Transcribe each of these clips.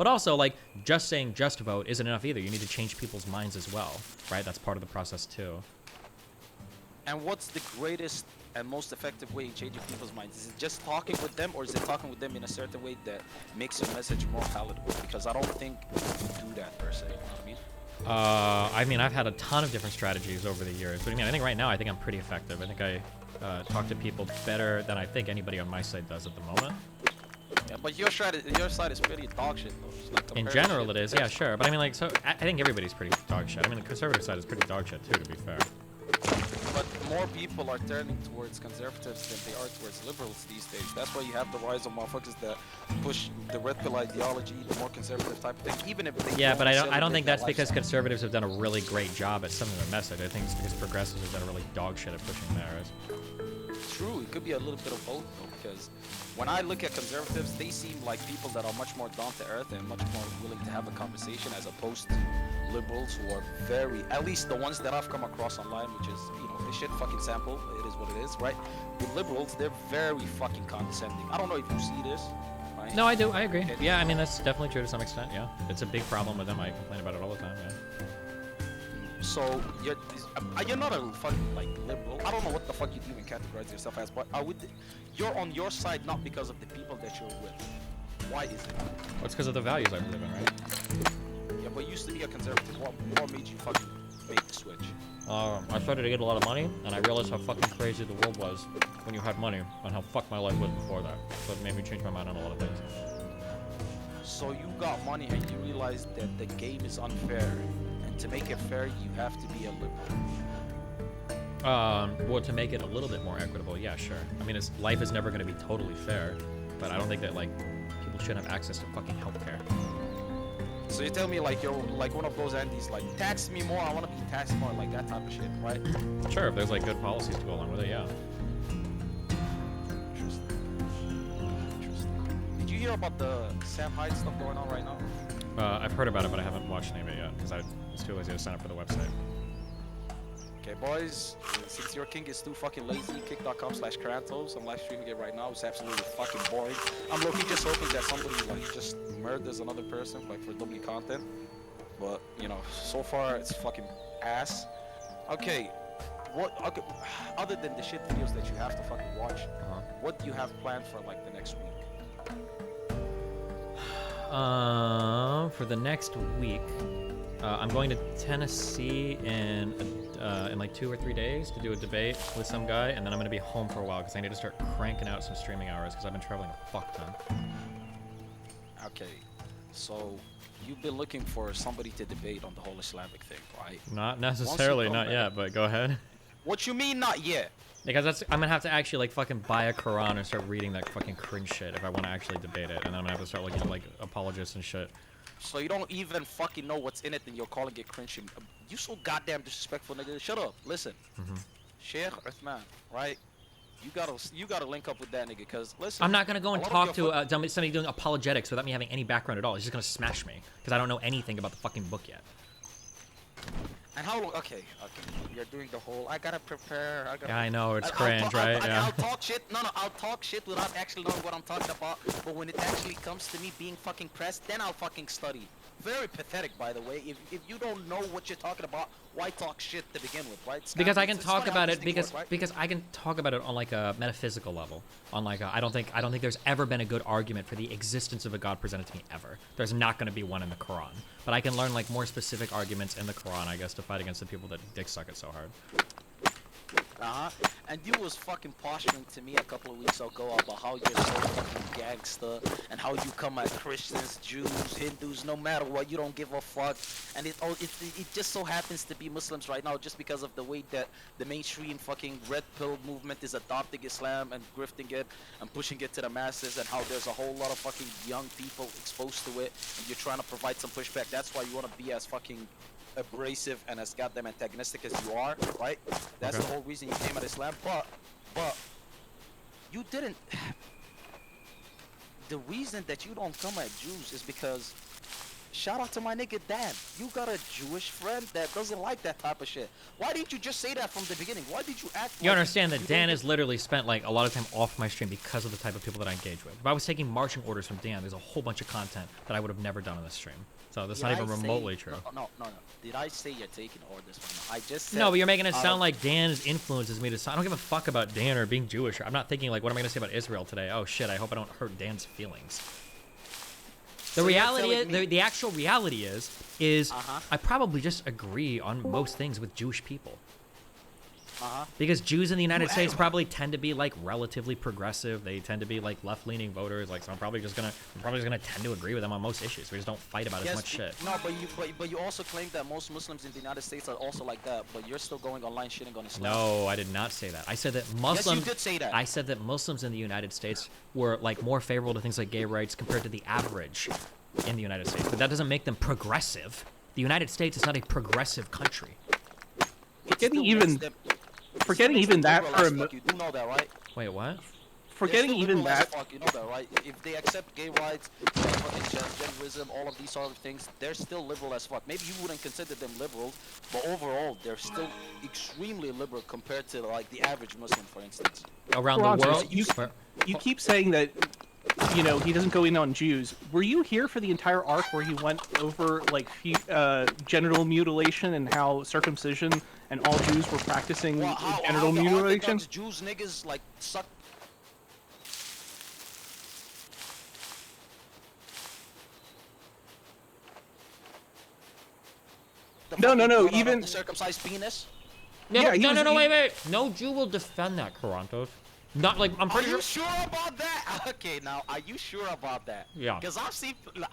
But also, like, just saying just vote isn't enough either. You need to change people's minds as well, right? That's part of the process too. And what's the greatest and most effective way in changing people's minds? Is it just talking with them, or is it talking with them in a certain way that makes your message more palatable? Because I don't think you do that per se. You know what I mean? I mean, I've had a ton of different strategies over the years. But I mean, I think right now, I think I'm pretty effective. I think I talk to people better than I think anybody on my side does at the moment. Yeah, but your side is pretty dog shit, though. Just like In general, it is. Yeah, sure. But I mean, like, so I think everybody's pretty dog shit. I mean, the conservative side is pretty dog shit too, to be fair. But more people are turning towards conservatives than they are towards liberals these days. That's why you have the rise of motherfuckers that push the red pill ideology, the more conservative type of thing. Even if they yeah, but I don't think that's because lifestyle. conservatives have done a really great job at selling their message. I think it's because progressives have done a really dog shit at pushing theirs. True, it could be a little bit of both though, because when I look at conservatives, they seem like people that are much more down to earth and much more willing to have a conversation, as opposed to liberals who are very, at least the ones that I've come across online, which is, you know, the shit fucking sample, it is what it is, right? With liberals, they're very fucking condescending. I don't know if you see this, right? No, I do. I agree. Yeah, I mean, that's definitely true to some extent, yeah. It's a big problem with them. I complain about it all the time, yeah. So you're not a fucking like liberal. I don't know what the fuck you even categorize yourself as, but you're on your side not because of the people that you're with. Why is it? Well, it's because of the values I believe in, right? Yeah, but you used to be a conservative. What made you fucking make the switch? I started to get a lot of money, and I realized how fucking crazy the world was when you had money, and how fucked my life was before that. So it made me change my mind on a lot of things. So you got money and you realized that the game is unfair. To make it fair, you have to be a liberal. Well, to make it a little bit more equitable, yeah, sure. I mean, life is never going to be totally fair, but I don't think that, like, people shouldn't have access to fucking healthcare. So you tell me, like, you're like one of those Andes, like, tax me more, I want to be taxed more, like that type of shit, right? Sure, if there's, like, good policies to go along with it, yeah. Interesting. Did you hear about the Sam Hyde stuff going on right now? I've heard about it, but I haven't watched any of it yet, because I was too lazy to sign up for the website. Okay, boys, since your king is too fucking lazy, kick.com/Kratos. I'm live streaming it right now. It's absolutely fucking boring. I'm low-key just hoping that somebody, like, just murders another person, like, for W content. But, you know, so far, it's fucking ass. Okay, okay, other than the shit videos that you have to fucking watch, what do you have planned for, like, the next week? For the next week, I'm going to Tennessee in like 2 or 3 days to do a debate with some guy, and then I'm going to be home for a while because I need to start cranking out some streaming hours because I've been traveling a fuck ton. Okay, so you've been looking for somebody to debate on the whole Islamic thing, right? Not necessarily, not yet, but go ahead. What you mean, not yet? Because I'm gonna have to actually like fucking buy a Quran and start reading that fucking cringe shit if I want to actually debate it, and then I'm gonna have to start looking at like apologists and shit. So you don't even fucking know what's in it, and you're calling it cringe. You so goddamn disrespectful, nigga. Shut up. Listen, Sheikh Uthman, right? You gotta link up with that nigga, cause listen. I'm not gonna go and talk to somebody doing apologetics without me having any background at all. He's just gonna smash me because I don't know anything about the fucking book yet. And how long? Okay, you're doing the whole. I gotta prepare. Yeah, I know it's cringe, right? I'll talk shit. No, I'll talk shit without actually knowing what I'm talking about. But when it actually comes to me being fucking pressed, then I'll fucking study. Very pathetic, by the way. If you don't know what you're talking about, why talk shit to begin with, right? Because I can talk about it because I can talk about it on like a metaphysical level. On like I don't think there's ever been a good argument for the existence of a God presented to me ever. There's not going to be one in the Quran. But I can learn like more specific arguments in the Quran, I guess, to fight against the people that dick suck it so hard. And you was fucking posturing to me a couple of weeks ago about how you're so fucking gangster and how you come at Christians, Jews, Hindus, no matter what, you don't give a fuck. And it just so happens to be Muslims right now just because of the way that the mainstream fucking red pill movement is adopting Islam and grifting it and pushing it to the masses, and how there's a whole lot of fucking young people exposed to it, and you're trying to provide some pushback. That's why you want to be as fucking abrasive and as goddamn antagonistic as you are, right? That's the whole reason you came at Islam. But you didn't. The reason that you don't come at Jews is because shout out to my nigga Dan. You got a Jewish friend that doesn't like that type of shit. Why didn't you just say that from the beginning? Why did you act? You understand that Dan has literally spent like a lot of time off my stream because of the type of people that I engage with. If I was taking marching orders from Dan, there's a whole bunch of content that I would have never done on this stream. So that's not even remotely true. No. Did I say you're taking orders from him? I just said. No, but you're making it sound like Dan's influences me to. I don't give a fuck about Dan or being Jewish. I'm not thinking like, what am I gonna say about Israel today? Oh shit! I hope I don't hurt Dan's feelings. The reality is, the actual reality is I probably just agree on most things with Jewish people. Because Jews in the United States probably tend to be like relatively progressive. They tend to be like left-leaning voters. Like, so I'm probably just gonna tend to agree with them on most issues. We just don't fight about as much shit. No, but you also claim that most Muslims in the United States are also like that. But you're still going online shitting on Islam. No, I did not say that. I said that Muslims. Yes, you did say that. I said that Muslims in the United States were like more favorable to things like gay rights compared to the average in the United States. But that doesn't make them progressive. The United States is not a progressive country. Forgetting even that for a you do know that, right? Wait, what? Forgetting even that. You know that, right? If they accept gay rights, genderism, all of these sort of things, they're still liberal as fuck. Maybe you wouldn't consider them liberal, but overall, they're still extremely liberal compared to like the average Muslim, for instance. Around the world, you keep saying that, you know, he doesn't go in on Jews. Were you here for the entire arc where he went over like genital mutilation and how circumcision and all Jews were practicing genital mutilation? Jews niggas like suck. No. Even the circumcised penis. Yeah, no, wait. No Jew will defend that, Karantos. Not like I'm pretty sure. Are you sure about that? Okay, now are you sure about that? Yeah. Because I've seen. No.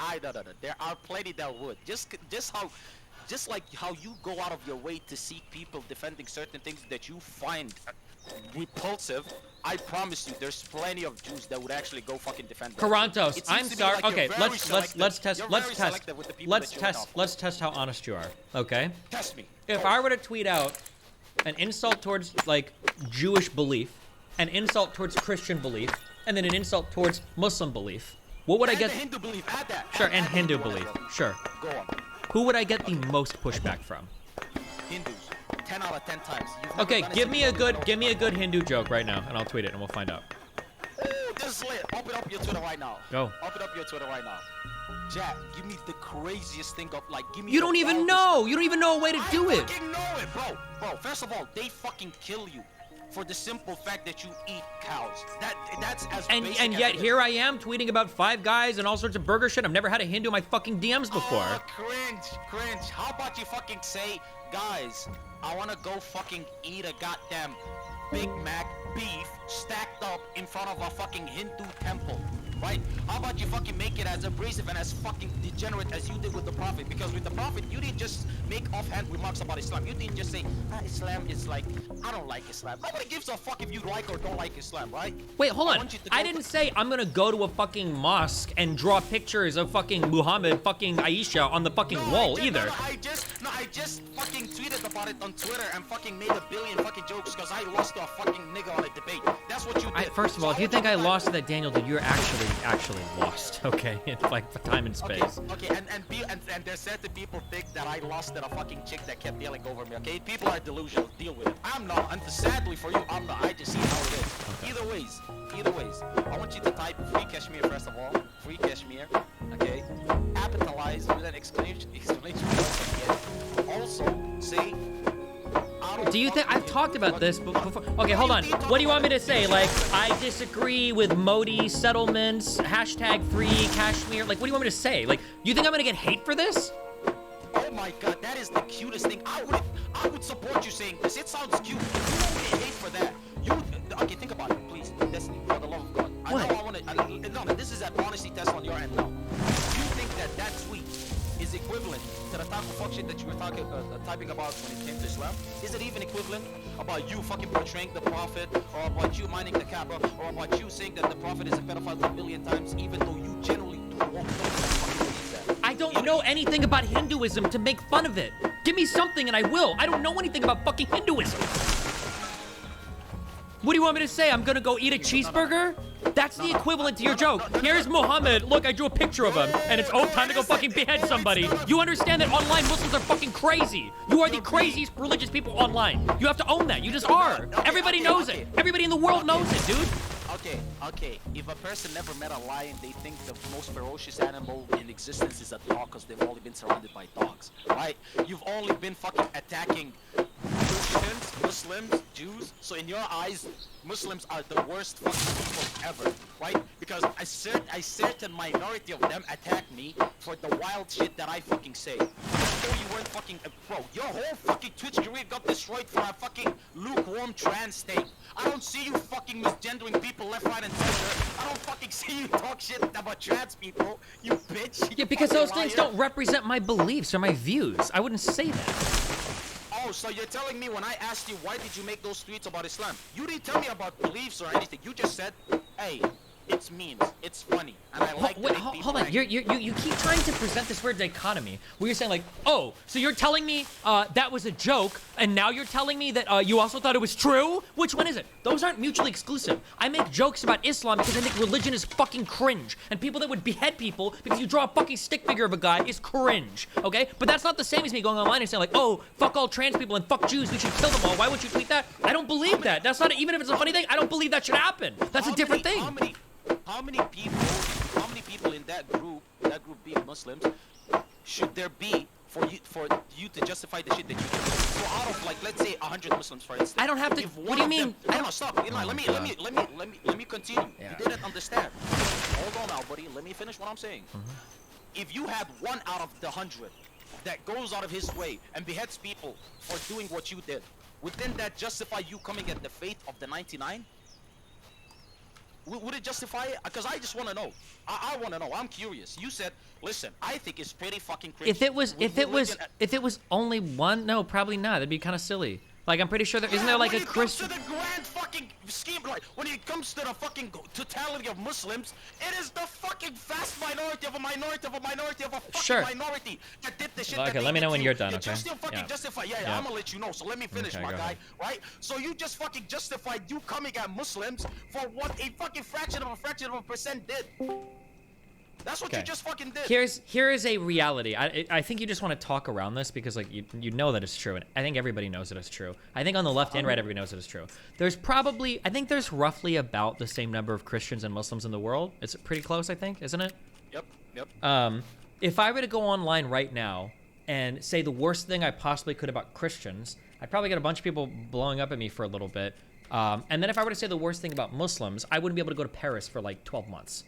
There are plenty that would. Just like how you go out of your way to seek people defending certain things that you find repulsive. I promise you, there's plenty of Jews that would actually go fucking defend them. Karantos, I'm sorry. Like okay, let's test how honest you are. Okay. Test me. If I were to tweet out an insult towards like Jewish belief, an insult towards Christian belief, and then an insult towards Muslim belief, what would I get? Hindu belief, add that. Sure, and Hindu belief. Sure. Go on. Who would I get the most pushback from? Hindus. 10 out of 10 times. Okay, give me a good Hindu joke right now, and I'll tweet it, and we'll find out. Ooh, this is lit. Open up your Twitter right now. Go. Open up your Twitter right now. Jack, give me the craziest thing of like, give me. You don't even know. You don't even know a way to do it. I fucking know it, bro. First of all, they fucking kill you for the simple fact that you eat cows. That's as basic and yet here I am tweeting about Five Guys and all sorts of burger shit. I've never had a Hindu in my fucking DMs before. Oh, cringe. How about you fucking say, guys, I wanna go fucking eat a goddamn Big Mac beef stacked up in front of a fucking Hindu temple, right? How about you fucking make it as abrasive and as fucking degenerate as you did with the Prophet? Because with the Prophet, you didn't just make offhand remarks about Islam. You didn't just say, Islam is like, I don't like Islam. Nobody gives a fuck if you like or don't like Islam, right? Wait, hold on. I didn't say I'm gonna go to a fucking mosque and draw pictures of fucking Muhammad, fucking Aisha on the fucking wall either. I just fucking tweeted about it on Twitter and fucking made a billion fucking jokes because I lost to a fucking nigga on a debate. That's what you did. First of all, if you think I lost to that Daniel, then you're actually lost, okay? In like time and space. Okay, and there's certain people think that I lost to a fucking chick that kept yelling over me, okay? People are delusional. Deal with it. I'm not. And sadly for you, I'm not. I just see how it is. Okay. Either ways, I want you to type free Kashmir first of all. Free Kashmir, okay? Capitalize with an exclamation mark. Also, say. Do you think I've talked about this before? Okay, hold on. What do you want me to say? Like, I disagree with Modi settlements, hashtag free Kashmir. Like, what do you want me to say? Like, you think I'm gonna get hate for this? Oh my god, that is the cutest thing. I would support you saying this. It sounds cute. You don't get hate for that. Okay, think about it, please. Destiny, for the love of God. No, this is an honesty test on your end now. You think that tweet is equivalent to the type of fuck shit that you were typing about when it came to Islam? Is it even equivalent about you fucking portraying the Prophet, or about you minding the Kaaba, or about you saying that the Prophet is a pedophile a billion times, even though you generally don't fucking believe that? I don't know anything about Hinduism to make fun of it. Give me something and I will. I don't know anything about fucking Hinduism. What do you want me to say? I'm gonna go eat a cheeseburger? That's the equivalent to your joke. Here's Muhammad. Look, I drew a picture of him. And it's, oh, time to go fucking behead somebody. You understand that online Muslims are fucking crazy. You are the craziest religious people online. You have to own that. You just are. Everybody knows it. Everybody in the world knows it, dude. Okay. If a person never met a lion, they think the most ferocious animal in existence is a dog because they've only been surrounded by dogs, right? You've only been fucking attacking Christians, Muslims, Jews. So in your eyes, Muslims are the worst fucking people ever, right? Because a certain minority of them attack me for the wild shit that I fucking say. Before you weren't fucking, bro, your whole fucking Twitch career got destroyed for a fucking lukewarm trans thing. I don't see you fucking misgendering people left, right, and center. I don't fucking see you talk shit about trans people, you bitch. Yeah, because those things don't represent my beliefs or my views. I wouldn't say that. Oh, so you're telling me when I asked you why did you make those tweets about Islam, you didn't tell me about beliefs or anything. You just said, hey, it's memes, it's funny, and I like Wait, hold on. You keep trying to present this weird dichotomy where you're saying like, oh, so you're telling me that was a joke, and now you're telling me that you also thought it was true? Which one is it? Those aren't mutually exclusive. I make jokes about Islam because I think religion is fucking cringe, and people that would behead people because you draw a fucking stick figure of a guy is cringe, okay? But that's not the same as me going online and saying like, oh, fuck all trans people and fuck Jews, we should kill them all. Why would you tweet that? I don't believe that. That's not, even if it's a funny thing, I don't believe that should happen. That's a different thing. How many people in that group being Muslims, should there be for you to justify the shit that you do? So out of like, let's say 100 Muslims, for instance. I don't have to. What do you mean? No, stop. Let me continue. Yeah. You didn't understand. Hold on now, buddy. Let me finish what I'm saying. If you had 1 out of the 100 that goes out of his way and beheads people for doing what you did, wouldn't that justify you coming at the faith of the 99? Would it justify it? Because I just want to know. I want to know. I'm curious. You said, listen, I think it's pretty fucking crazy. If it was only one, no, probably not. That'd be kind of silly. Like, I'm pretty sure there isn't there like a Christian. When it comes to the grand fucking scheme, like when it comes to the fucking totality of Muslims, it is the fucking vast minority of a minority of a minority of a fucking minority that did the shit. Okay, let me know when you're done. Okay. Just still fucking justify. Yeah, I'm gonna let you know. So let me finish, my guy. Right? So you just fucking justified you coming at Muslims for what a fucking fraction of a percent did. That's what you just fucking did. Here is a reality. I think you just want to talk around this because like you know that it's true, and I think everybody knows that it's true. I think on the left and right everybody knows that it's true. There's probably, I think there's roughly about the same number of Christians and Muslims in the world. It's pretty close, I think, isn't it? Yep. If I were to go online right now and say the worst thing I possibly could about Christians, I'd probably get a bunch of people blowing up at me for a little bit. And then if I were to say the worst thing about Muslims, I wouldn't be able to go to Paris for like 12 months.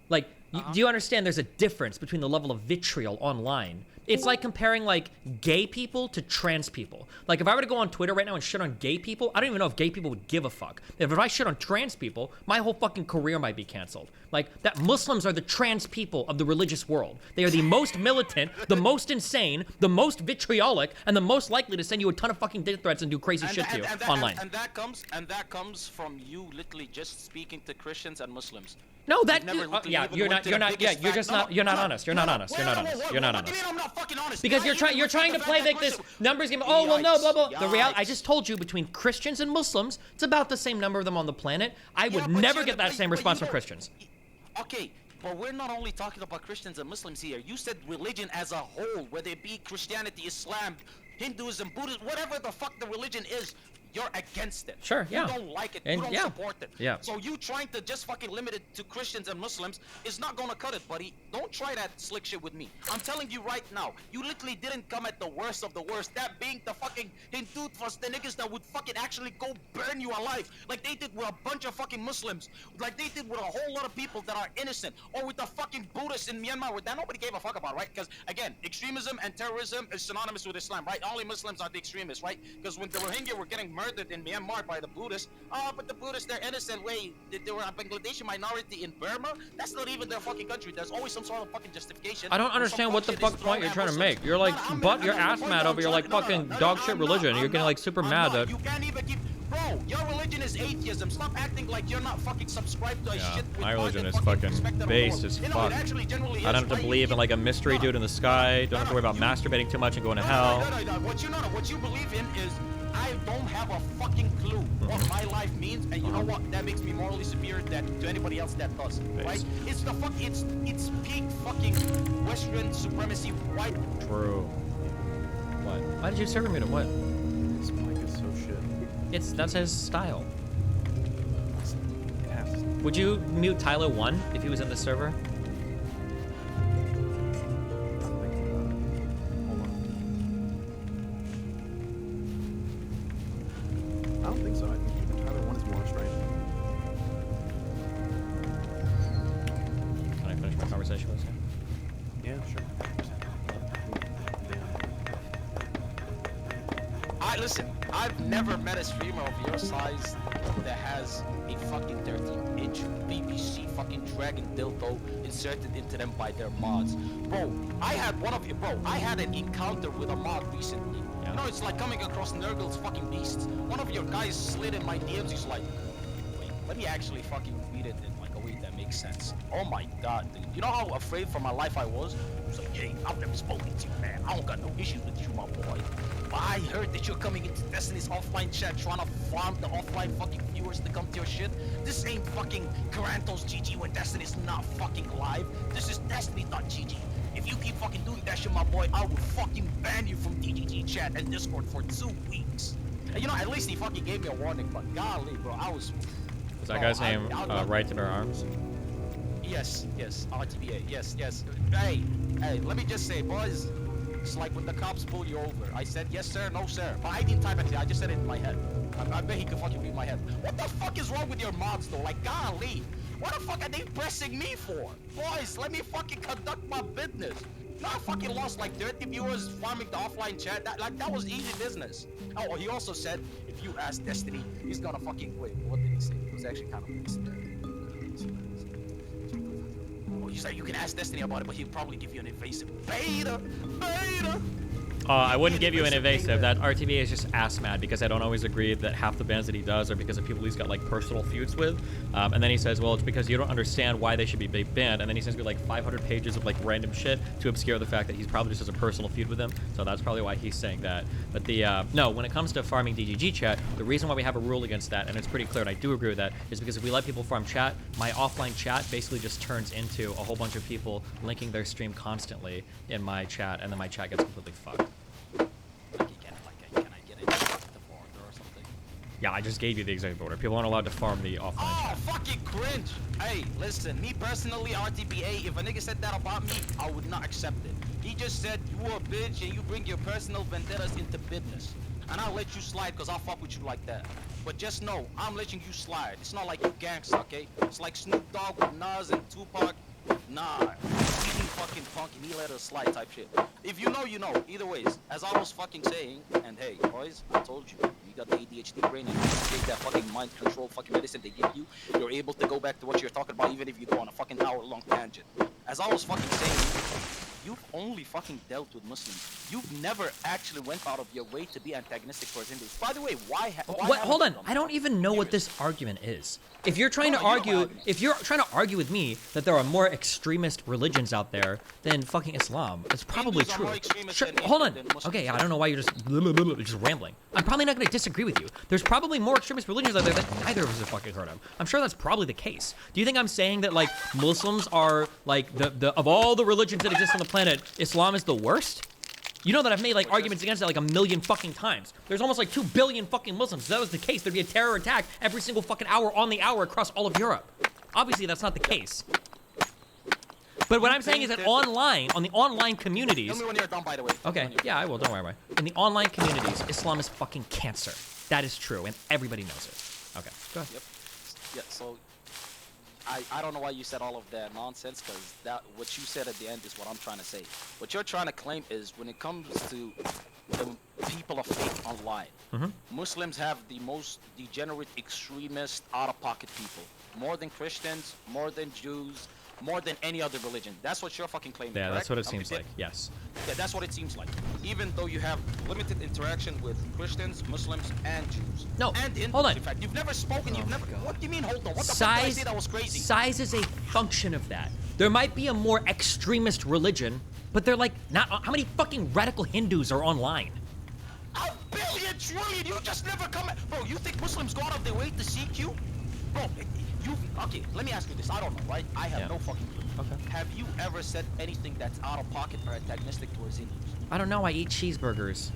Like, do you understand there's a difference between the level of vitriol online? It's like comparing, like, gay people to trans people. Like, if I were to go on Twitter right now and shit on gay people, I don't even know if gay people would give a fuck. If I shit on trans people, my whole fucking career might be canceled. Like, that Muslims are the trans people of the religious world. They are the most militant, the most insane, the most vitriolic, and the most likely to send you a ton of fucking death threats and do crazy shit to you online. And that comes from you literally just speaking to Christians and Muslims. No, that you're not honest. You're not honest. You're not honest. What do you mean I'm not fucking honest? Because you're trying to play like this numbers game. Oh well, no, blah blah. The reality, I just told you, between Christians and Muslims, it's about the same number of them on the planet. I would never get that same response from Christians. Okay, but we're not only talking about Christians and Muslims here. You said religion as a whole, whether it be Christianity, Islam, Hinduism, Buddhism, whatever the fuck the religion is. You're against it. Sure, yeah. You don't like it. And you don't support it. Yeah. So you trying to just fucking limit it to Christians and Muslims is not gonna cut it, buddy. Don't try that slick shit with me. I'm telling you right now, you literally didn't come at the worst of the worst. That being the fucking Hindu was the niggas that would fucking actually go burn you alive. Like they did with a bunch of fucking Muslims. Like they did with a whole lot of people that are innocent. Or with the fucking Buddhists in Myanmar that nobody gave a fuck about, right? Because again, extremism and terrorism is synonymous with Islam, right? Only Muslims are the extremists, right? Because when the Rohingya were getting murdered in Myanmar by the Buddhists, but the Buddhists, they're innocent. Wait, they were a Bangladeshi minority in Burma? That's not even their fucking country. There's always some sort of fucking justification. I don't understand what the fuck point you're trying to make. You're like, your ass mad over your like fucking dog shit religion. You're getting like super mad that. You can't even keep. Bro, your religion is atheism. Stop acting like you're not fucking subscribed to a shit with my religion is fucking fucking respect of the based Lord. as You know, fuck. it actually genuinely is. I don't have to believe in like a mystery dude in the sky. Don't have to worry about masturbating too much and going to hell. No. What you believe in is I don't have a fucking clue what my life means, and you know what? That makes me morally superior to anybody else that does. Right? It's the fuck. It's peak fucking Western supremacy. White. True. What? Why did you server mute him? What? This mic is so shit. That's his style. Yes. Would you mute Tyler 1 if he was in the server? Hold on. I don't think so. I think Tyler 1 is more restrained. Can I finish my conversation with him? Yeah, sure. Listen, I've never met a streamer of your size that has a fucking 13-inch BBC fucking dragon dildo inserted into them by their mods. Bro, I had an encounter with a mod recently. Yeah. You know, it's like coming across Nurgle's fucking beasts. One of your guys slid in my DMs, he's like, wait, let me actually fucking read it in like a way that makes sense. Oh my god, dude. You know how afraid for my life I was? I was like, yeah, I've never spoken to you, man. I don't got no issues with you, my boy. But I heard that you're coming into Destiny's offline chat trying to farm the offline fucking viewers to come to your shit. This ain't fucking Carantos GG when Destiny's not fucking live. This is Destiny.gg. If you keep fucking doing that shit, my boy, I will fucking ban you from DGG chat and Discord for 2 weeks. And you know, at least he fucking gave me a warning, but golly, bro, I was... Was that guy's name Right to Bear Arms? Yes, RTBA, yes. Hey, let me just say, boys, it's like when the cops pull you over. I said, yes, sir, no, sir. But I didn't type it, I just said it in my head. I bet he could fucking read my head. What the fuck is wrong with your mods, though? Like, golly, what the fuck are they pressing me for? Boys, let me fucking conduct my business. No, I fucking lost like 30 viewers farming the offline chat. That was easy business. Oh, he also said, if you ask Destiny, he's gonna fucking... Wait, what did he say? It was actually kind of nice. You say you can ask Destiny about it, but he'll probably give you an invasive beta. I wouldn't give you an invasive. That RTVA is just ass mad because I don't always agree that half the bans that he does are because of people he's got like personal feuds with. And then he says, well, it's because you don't understand why they should be banned. And then he sends me like 500 pages of like random shit to obscure the fact that he's probably just has a personal feud with them. So that's probably why he's saying that. But no, when it comes to farming DGG chat, the reason why we have a rule against that, and it's pretty clear, and I do agree with that, is because if we let people farm chat, my offline chat basically just turns into a whole bunch of people linking their stream constantly in my chat, and then my chat gets completely fucked. Yeah, I just gave you the executive order. People aren't allowed to farm the offline chat. Fucking cringe! Hey, listen, me personally, RTBA, if a nigga said that about me, I would not accept it. He just said, you a bitch and you bring your personal vendettas into business. And I'll let you slide because I'll fuck with you like that. But just know, I'm letting you slide. It's not like you gangsta, okay? It's like Snoop Dogg with Nas and Tupac. Nah, he fucking punk and he let us slide type shit. If you know, you know. Either ways, as I was fucking saying, and hey, boys, I told you, you got the ADHD brain and you take that fucking mind control fucking medicine they give you, you're able to go back to what you're talking about even if you go on a fucking hour-long tangent. As I was fucking saying, you've only fucking dealt with Muslims. You've never actually went out of your way to be antagonistic towards Hindus. By the way, why hold on, I don't even know what this argument is. If you're trying to argue with me that there are more extremist religions out there than fucking Islam, it's probably true. Sure, hold on. Okay, I don't know why you're just rambling. I'm probably not going to disagree with you. There's probably more extremist religions out there that neither of us have fucking heard of. I'm sure that's probably the case. Do you think I'm saying that like Muslims are like the of all the religions that exist on the planet, Islam is the worst? You know that I've made like arguments against it like a million fucking times. There's almost like 2 billion fucking Muslims. If that was the case, there'd be a terror attack every single fucking hour on the hour across all of Europe. Obviously, that's not the case. But what I'm saying is that online, on the online communities... Tell me when you're done, by the way. Okay, yeah, I will. Don't worry about it. In the online communities, Islam is fucking cancer. That is true, and everybody knows it. Okay, go ahead. Yep. Yeah, so... I don't know why you said all of that nonsense, because that what you said at the end is what I'm trying to say. What you're trying to claim is when it comes to the people of faith online, Muslims have the most degenerate, extremist, out-of-pocket people. More than Christians, more than Jews, more than any other religion. That's what you're fucking claiming. Yeah, correct? that's what it seems like. Yes. Yeah, that's what it seems like. Even though you have limited interaction with Christians, Muslims, and Jews. No, and Hindus, hold on. in fact, you've never spoken. You've never. What do you mean? Hold on. What the fuck did I Size, say that was crazy? size is a function of that. There might be a more extremist religion, but they're like not. How many fucking radical Hindus are online? A billion trillion. You just never come. Bro, you think Muslims go out of their way to seek you? Bro, you. Okay, let me ask you this. I don't know, right? I have no fucking clue. Okay. Have you ever said anything that's out of pocket or antagonistic towards Hindus? I don't know. I eat cheeseburgers.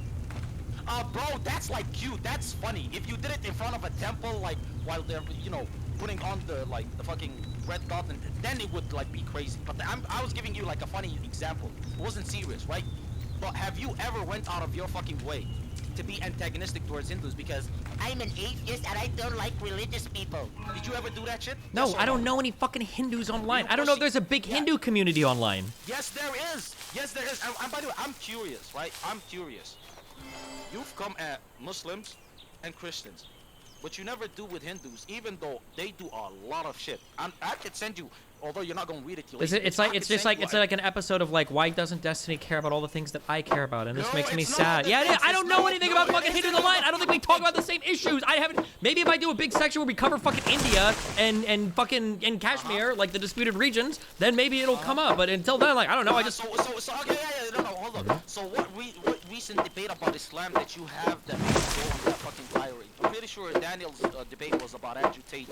Bro, that's like cute. That's funny. If you did it in front of a temple, like while they're, you know, putting on the fucking red dot, and then it would like be crazy. But I was giving you like a funny example. It wasn't serious, right? But have you ever went out of your fucking way to be antagonistic towards Hindus because I'm an atheist and I don't like religious people? Did you ever do that shit? No, Yes or I don't know any fucking Hindus online. You I don't know if pussy. there's a big Yeah. Hindu community online. Yes, there is. Yes, there is. And by the way, I'm curious, right? I'm curious. You've come at Muslims and Christians, but you never do with Hindus, even though they do a lot of shit. I could send you, although you're not gonna read it. It's like an episode of like, why doesn't Destiny care about all the things that I care about, and this makes me sad. Yeah, I don't know anything about fucking Hindus online. I don't think we talk about the same issues. I haven't. Maybe if I do a big section where we cover fucking India and fucking in Kashmir, like the disputed regions, then maybe it'll come up. But until then, like I don't know. I just. So okay, no, hold on. So what recent debate about Islam that you have that makes you go on that fucking tirade? I'm pretty sure Daniel's debate was about Andrew Tate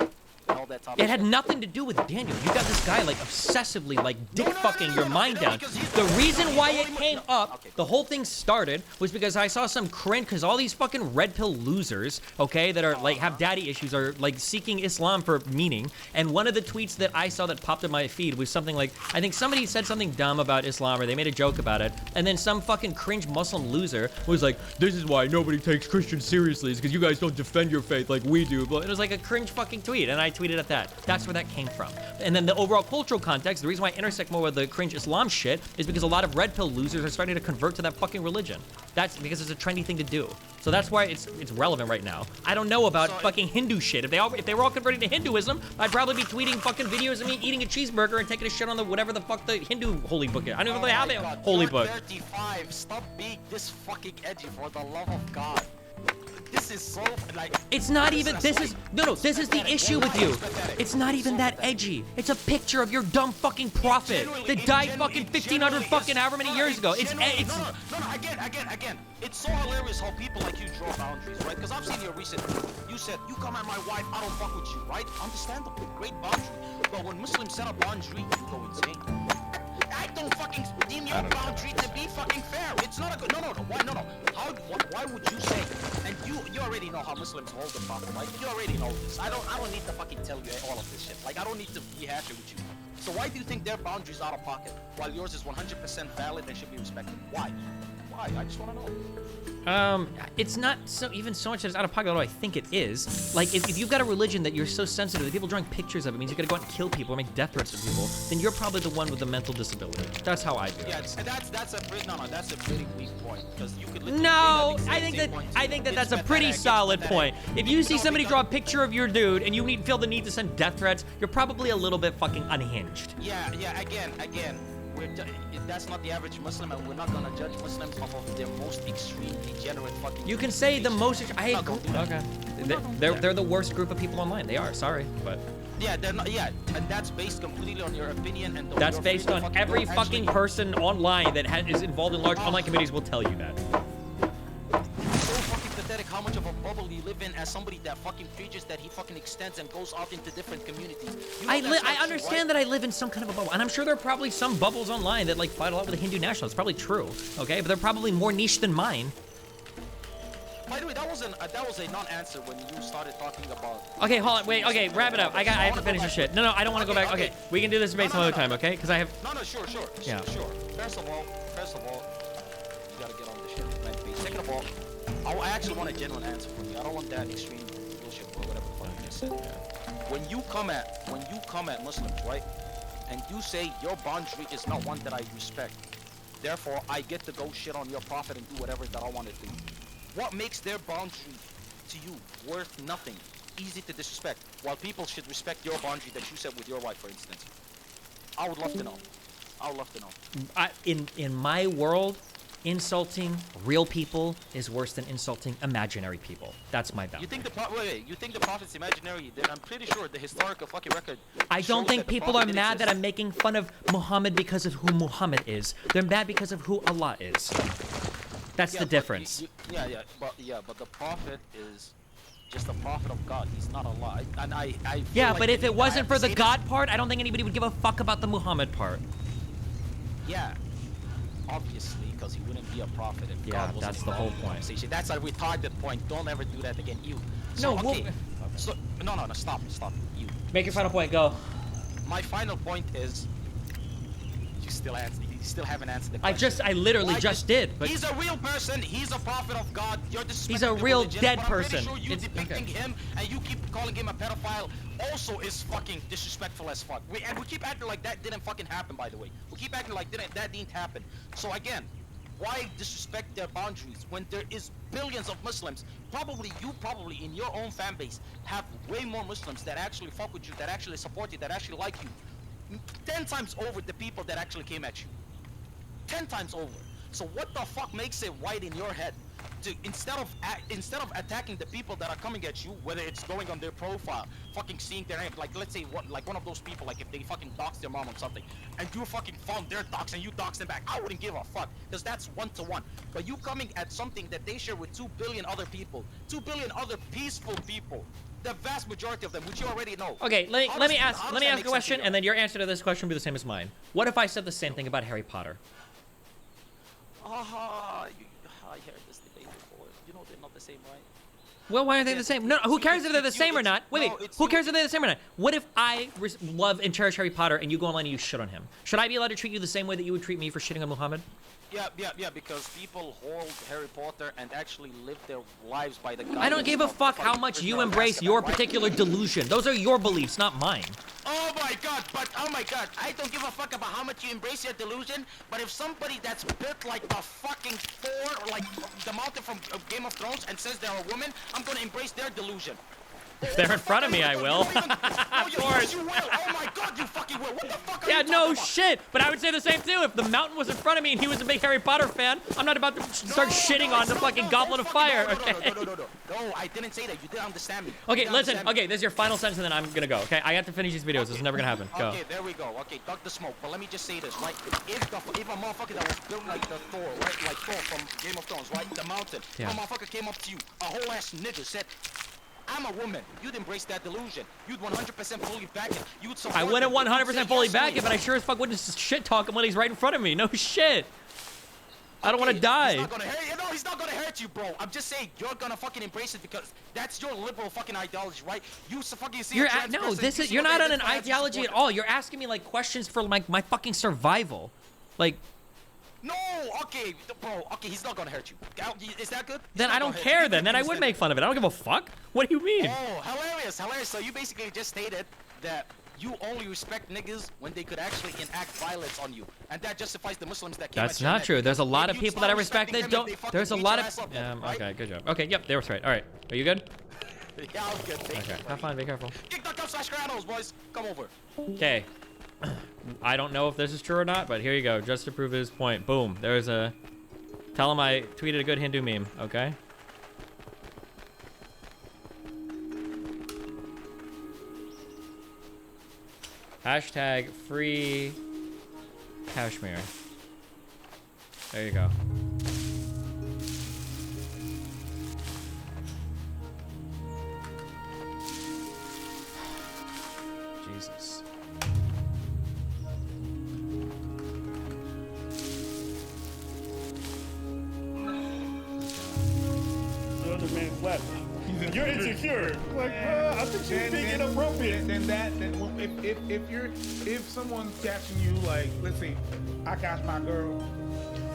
and all that topic. It had nothing to do with Daniel. You got this guy like obsessively like dick fucking your mind down. The reason why it came up, the whole thing started, was because I saw some cringe, because all these fucking red pill losers, okay, that are like have daddy issues, are like seeking Islam for meaning. And one of the tweets that I saw that popped in my feed was something like, I think somebody said something dumb about Islam, or they made a joke about it, and then some fucking cringe Muslim loser was like, this is why nobody takes Christians seriously, is because you guys don't defend your faith like we do. But it was like a cringe fucking tweet, and I tweeted at that. That's where that came from. And then the overall cultural context, the reason why I intersect more with the cringe Islam shit is because a lot of red pill losers are starting to convert to that fucking religion. That's because it's a trendy thing to do. So that's why it's relevant right now. I don't know about fucking Hindu shit. If they were all converting to Hinduism, I'd probably be tweeting fucking videos of me eating a cheeseburger and taking a shit on the whatever the fuck the Hindu holy book is. I don't even know if they have a holy book. 35. Stop being this fucking edgy, for the love of God. This is so like. It's not even. This is This is the issue with you. It's not even that edgy. It's a picture of your dumb fucking prophet that died fucking 1500 fucking however many years ago. It's. No. Again. It's so hilarious how people like you draw boundaries, right? Because I've seen your recent. You said you come at my wife, I don't fuck with you, right? Understandable, great boundary. But when Muslims set a boundary, you go insane. I don't fucking deem your boundary to be fucking fair. It's not a good. No. Why? No. Why would you say? And you already know how Muslims hold the prophet, right? You already know this. I don't need to fucking tell you all of this shit. Like I don't need to rehash it with you. So why do you think their boundaries out of pocket while yours is 100% valid and should be respected? Why? I just want to know. It's not so much that it's out of pocket, although I think it is. Like, if you've got a religion that you're so sensitive that people drawing pictures of it means you're gonna go out and kill people or make death threats to people, then you're probably the one with a mental disability. That's how I view it. Yeah, that's a pretty weak point, because you could. No, I think that's a pretty solid point. If you see somebody draw a picture of your dude and you feel the need to send death threats, you're probably a little bit fucking unhinged. Yeah. Again. That's not the average Muslim, and we're not gonna judge Muslims off of their most extreme, degenerate fucking. You can say the most. I No, don't do that. Okay. They're the worst group of people online. They are. Sorry, but. Yeah, they're not. Yeah, and that's based completely on your opinion and. That's based on every fucking person online that is involved in large online communities will tell you that. So fucking pathetic how much of a bubble you live in as somebody that fucking preaches that he fucking extends and goes off into different communities. You know I understand that I live in some kind of a bubble, and I'm sure there are probably some bubbles online that like fight a lot with the Hindu nationalists. It's probably true, okay? But they're probably more niche than mine. By the way, that was a non-answer when you started talking about. Okay, hold on, wait, okay, wrap it up. I have to finish this shit. No, I don't want to go back. Okay, we can do this debate some other time, okay? Because I have. No, sure. Yeah. Sure. First of all, you gotta get on this shit. Second of all, I actually want a genuine answer from you. I don't want that extreme bullshit or whatever the fuck you just said. When you come at Muslims, right, and you say your boundary is not one that I respect, therefore I get to go shit on your prophet and do whatever that I want to do. What makes their boundary to you worth nothing, easy to disrespect, while people should respect your boundary that you set with your wife, for instance? I would love to know. I would love to know. In my world, insulting real people is worse than insulting imaginary people. That's my boundary. You think you think the prophet's imaginary? Then I'm pretty sure the historical fucking record. I don't shows think that the people prophet are did mad that exist. I'm making fun of Muhammad because of who Muhammad is. They're mad because of who Allah is. That's Yeah, the but difference. but the prophet is just a prophet of God. He's not Allah. I feel Yeah, like but if I it have wasn't to for the say this- God part, I don't think anybody would give a fuck about the Muhammad part. Yeah, obviously, because he wouldn't be a prophet if Yeah, God wasn't that's the involved whole in the point. conversation. That's a retarded point. Don't ever do that again. You. No, So, well- okay. So no. Stop. You. Make your final point, go. My final point is, you still haven't answered the question. I literally Why just did, but he's a real person. He's a prophet of God. You're disrespecting He's a the real religion, dead but person. I'm pretty sure you It's- depicting okay. him and you keep calling him a pedophile also is fucking disrespectful as fuck. We keep acting like that didn't fucking happen. By the way, we keep acting like that didn't happen. So again, why disrespect their boundaries when there is billions of Muslims? Probably in your own fan base have way more Muslims that actually fuck with you, that actually support you, that actually like you. 10 times over the people that actually came at you. 10 times over. So what the fuck makes it white in your head to instead of attacking the people that are coming at you, whether it's going on their profile, fucking seeing their name, like let's say one of those people, like if they fucking dox their mom or something, and you fucking found their dox and you dox them back, I wouldn't give a fuck, because that's 1-to-1. But you coming at something that they share with 2 billion other people, 2 billion other peaceful people, the vast majority of them, which you already know. okay, How let me does ask that a make sense to question, you? and then your answer to this question will be the same as mine. What if I said the same thing about Harry Potter? I heard this debate before. You know they're not the same, right? Well, why are they Yeah, the same? No, who cares if they're the it's you, same or it's- not? Wait, no, wait. it's Who you. cares if they're the same or not? What if I love and cherish Harry Potter and you go online and you shit on him? Should I be allowed to treat you the same way that you would treat me for shitting on Muhammad? Yeah, because people hold Harry Potter and actually live their lives by the I don't guidance give a of fuck how fucking much you prisoner of embrace Azkaban, your right? particular delusion. Those are your beliefs, not mine. Oh my god, I don't give a fuck about how much you embrace your delusion, but if somebody that's built like the fucking Thor, like the mountain from Game of Thrones, and says they're a woman, I'm gonna embrace their delusion. If they're in front of me, I will. Of course. You will. Oh my god, you fucking will. What the fuck are Yeah, you no talking about? shit. But I would say the same too. If the mountain was in front of me and he was a big Harry Potter fan, I'm not about to start shitting on the fucking Goblet of Fire. Okay. No, I didn't say that. You didn't understand me. You Okay, didn't listen. understand me. Okay, this is your final sentence, and then I'm gonna go. Okay, I have to finish these videos. This is never gonna happen. Go. Okay, there we go. Okay, duck the smoke. But let me just say this, right? If a motherfucker that was built like the Thor, right? Like Thor from Game of Thrones, right? The mountain. Yeah. A motherfucker came up to you, a whole ass nigga said, I'm a woman. You'd embrace that delusion. You'd 100% fully back it. You would support I wouldn't it. You'd 100% say, fully yes, back please. it, but I sure as fuck wouldn't shit talk him when he's right in front of me. No shit. I don't want to He's die. not gonna hurt you. No, he's not gonna hurt you, bro. I'm just saying you're gonna fucking embrace it because that's your liberal fucking ideology, right? You fucking see. You're a trans no, person, this you is see you're what not they on an identify as, you ideology at support all. You're asking me like questions for like my fucking survival. Like it. No, okay, bro. Okay, he's not gonna hurt you. Is that good? He's then not I don't gonna hurt you. care You then. can Then I would understand make fun of it. I don't give a fuck. What do you mean? Oh, hilarious. So you basically just stated that you only respect niggas when they could actually enact violence on you, and that justifies the Muslims that came That's at your not neck. true. There's a lot of Maybe you'd people that I start respect that respecting them don't. if they fucking There's a beat lot your of. ass up then, right? Okay, good job. Okay, yep, they were right. All right, are you good? Yeah, I'm good. Thank Okay, you. have fun. Be careful. Kick.com/Granos, boys. Come over. Okay. I don't know if this is true or not, but here you go. Just to prove his point. Boom. There's a. Tell him I tweeted a good Hindu meme. Okay. Hashtag free Kashmir. There you go. Jesus. The other man left. You're insecure. Like, I think she's being inappropriate. If someone's catching you, like, let's say, I catch my girl.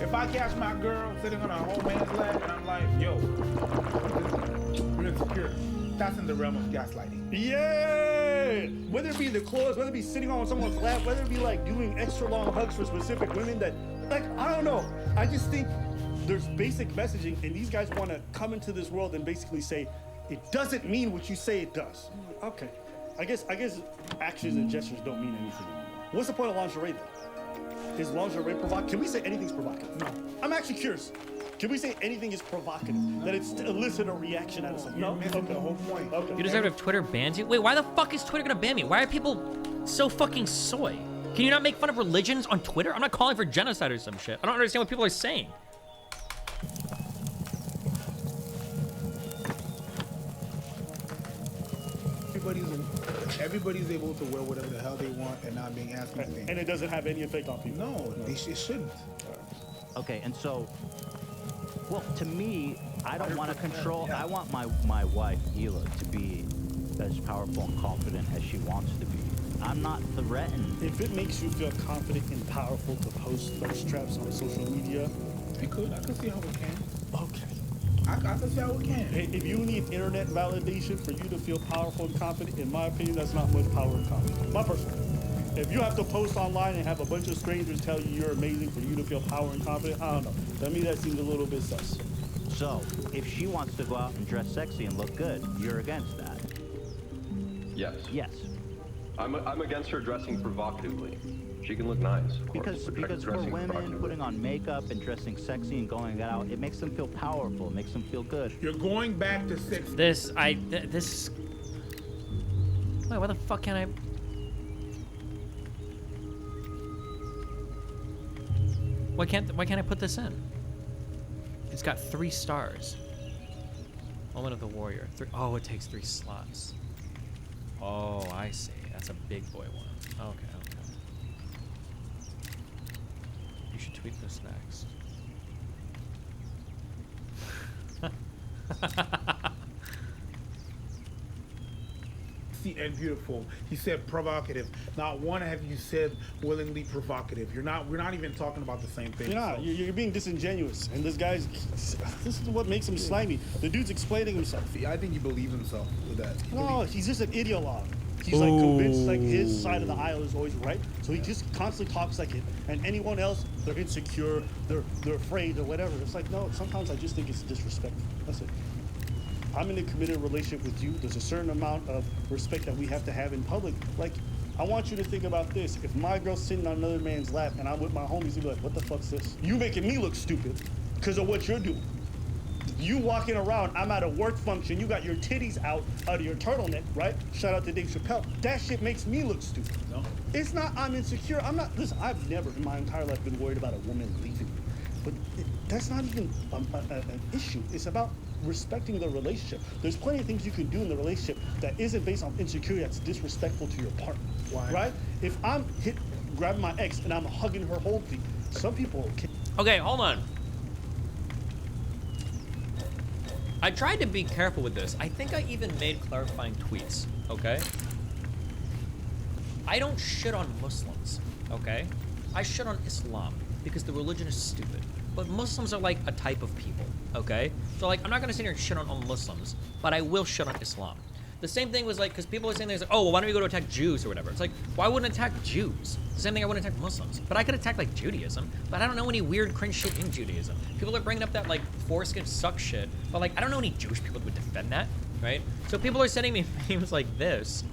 If I catch my girl sitting on a whole man's lap and I'm like, yo, you're insecure, that's in the realm of gaslighting. Yeah! Whether it be in the clothes, whether it be sitting on someone's lap, whether it be like doing extra long hugs for specific women that, like, I don't know. I just think there's basic messaging, and these guys want to come into this world and basically say, it doesn't mean what you say it does. Okay. I guess actions and gestures don't mean anything anymore. What's the point of lingerie then? Is lingerie provocative? Can we say anything's provocative? No. I'm actually curious. Can we say anything is provocative? That it's to elicit a reaction out of something? You're No? missing the whole point. Okay. You deserve to have Twitter bans you? Wait, why the fuck is Twitter gonna ban me? Why are people so fucking soy? Can you not make fun of religions on Twitter? I'm not calling for genocide or some shit. I don't understand what people are saying. Everybody's able to wear whatever the hell they want and not being asked anything. And it doesn't have any effect on people. No, it shouldn't. Okay, and so, well, to me, I don't want to control. I want my wife, Hila, to be as powerful and confident as she wants to be. I'm not threatened. If it makes you feel confident and powerful to post thirst traps on social media, It could. I could see how it can. okay. I could see how it can. Hey, if you need internet validation for you to feel powerful and confident, in my opinion, that's not much power and confidence. My personal opinion. If you have to post online and have a bunch of strangers tell you you're amazing for you to feel power and confident, I don't know. To me, that seems a little bit sus. So, if she wants to go out and dress sexy and look good, you're against that? Yes. Yes. I'm against her dressing provocatively. She can look nice, of course, but Because for dressing women, provocatively. putting on makeup and dressing sexy and going out, it makes them feel powerful. It makes them feel good. You're going back to sex. This. Wait, why the fuck can't I? Why can't I put this in? It's got 3 stars. Moment of the Warrior. Oh, it takes 3 slots. Oh, I see. That's a big boy one. Okay. You should tweet this next. And beautiful. He said provocative. Not one have you said willingly provocative. We're not even talking about the same thing. You're not. So. You're being disingenuous. And this is what makes him slimy. The dude's explaining himself. See, I think he believes himself with that. No, he's just an ideologue. He's like convinced like his side of the aisle is always right. So he just constantly talks like it. And anyone else, they're insecure, they're afraid or whatever. It's like, no, sometimes I just think it's disrespectful. That's it. I'm in a committed relationship with you. There's a certain amount of respect that we have to have in public. Like, I want you to think about this. If my girl's sitting on another man's lap and I'm with my homies, you'd be like, what the fuck's this? You making me look stupid because of what you're doing. You walking around, I'm at a work function, you got your titties out of your turtleneck, right? Shout out to Dave Chappelle. That shit makes me look stupid. No. It's not I'm insecure. I'm not, listen, I've never in my entire life been worried about a woman leaving me. But that's not even an issue. It's about respecting the relationship. There's plenty of things you can do in the relationship that isn't based on insecurity that's disrespectful to your partner. Why? Right? If I'm grabbing my ex and I'm hugging her whole feet, some people are okay. Okay, hold on. I tried to be careful with this. I think I even made clarifying tweets, okay? I don't shit on Muslims, okay? I shit on Islam because the religion is stupid. But Muslims are like a type of people, okay? So like, I'm not gonna sit here and shit on all Muslims, but I will shit on Islam. The same thing was like, because people are saying things like, oh, well, why don't we go to attack Jews or whatever? It's like, why wouldn't I attack Jews? The same thing I wouldn't attack Muslims. But I could attack like Judaism, but I don't know any weird cringe shit in Judaism. People are bringing up that like foreskin suck shit, but like, I don't know any Jewish people that would defend that, right? So people are sending me memes like this,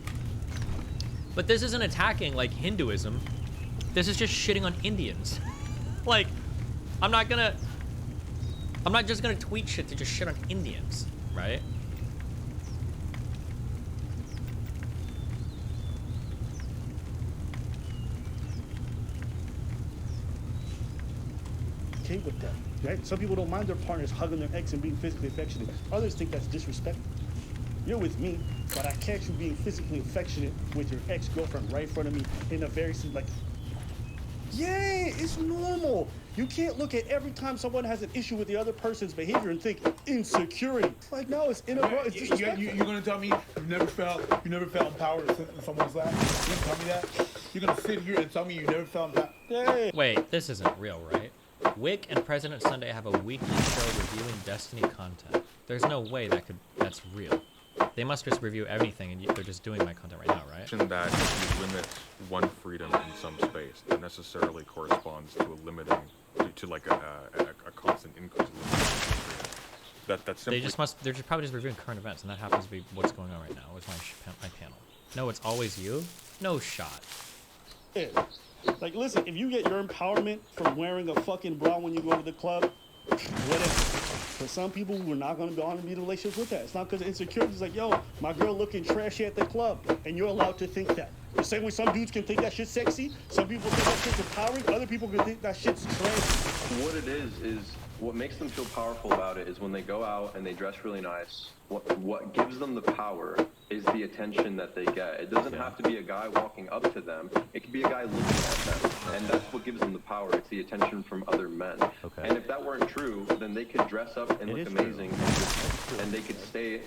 but this isn't attacking like Hinduism. This is just shitting on Indians. Like, I'm not just gonna tweet shit to just shit on Indians, right? Okay with that, right? Some people don't mind their partners hugging their ex and being physically affectionate. Others think that's disrespectful. You're with me, but I catch you being physically affectionate with your ex-girlfriend right in front of me in a very like, yeah, it's normal. You can't look at every time someone has an issue with the other person's behavior and think insecurity. Like, no, it's inappropriate. It's disrespectful. You're gonna tell me you never felt empowered to sit in someone's lap? You're gonna tell me that? You're gonna sit here and tell me you never felt empowered? Yeah. Wait, this isn't real, right? Wick and President Sunday have a weekly show reviewing Destiny content. There's no way that's real. They must just review everything, and they're just doing my content right now, right? That if you limit one freedom in some space, that necessarily corresponds to a limiting, to like a constant increase in freedom. That's simply. They're just probably just reviewing current events, and that happens to be what's going on right now with my panel. No, it's always you. No shot. is. Like, listen, if you get your empowerment from wearing a fucking bra when you go to the club, whatever. For some people who are not going to be on in relationships with that, it's not because of insecurity. It's like, yo, my girl looking trashy at the club, and you're allowed to think that. The same way some dudes can think that shit's sexy, some people think that shit's empowering, other people can think that shit's trashy. What it is what makes them feel powerful about it is when they go out and they dress really nice. What gives them the power is the attention that they get. It doesn't have to be a guy walking up to them. It could be a guy looking at them, and that's what gives them the power. It's the attention from other men. Okay. And if that weren't true, then they could dress up and look amazing, and they could stay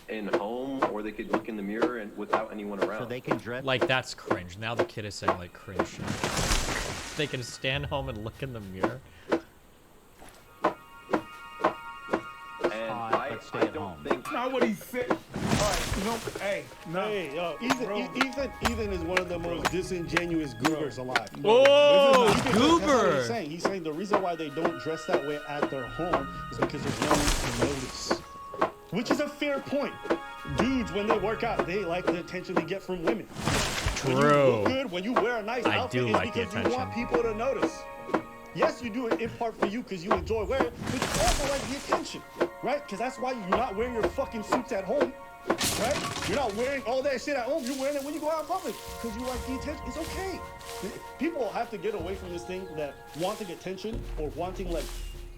in home, or they could look in the mirror and without anyone around. So they can dress. Like, that's cringe. Now the kid is saying, like, cringe shit. They can stand home and look in the mirror. And stay I at don't home. think. Not what he said. Alright, no, hey, no. Hey, yo, Ethan is one of the most disingenuous goobers alive. Whoa, That's what goober! he's saying. He's saying the reason why they don't dress that way at their home is because there's no one to notice. Which is a fair point. Dudes, when they work out, they like the attention they get from women. True. When you look good, when you wear a nice I outfit, do it's like the because you attention. want people to notice. Yes, you do it in part for you because you enjoy wearing it, but you also like the attention, right? Because that's why you're not wearing your fucking suits at home, right? You're not wearing all that shit at home. You're wearing it when you go out in public because you like the attention. It's okay. People have to get away from this thing that wanting attention or wanting, like,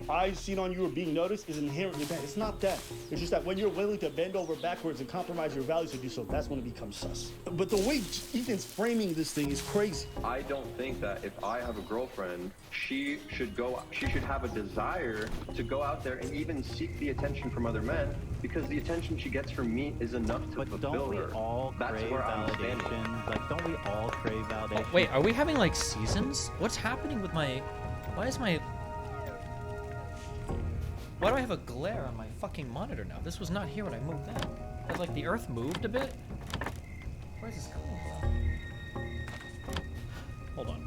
eyes seen on you or being noticed is inherently bad. It's not that. It's just that when you're willing to bend over backwards and compromise your values to do so, that's when it becomes sus. But the way Ethan's framing this thing is crazy. I don't think that if I have a girlfriend, she should have a desire to go out there and even seek the attention from other men, because the attention she gets from me is enough to But fulfill don't we her. all That's crave where I'm standing. validation? Like, don't we all crave validation? Wait, are we having, like, seasons? What's happening with my... Why do I have a glare on my fucking monitor now? This was not here when I moved that. Has, like, the earth moved a bit? Where is this coming from? Hold on.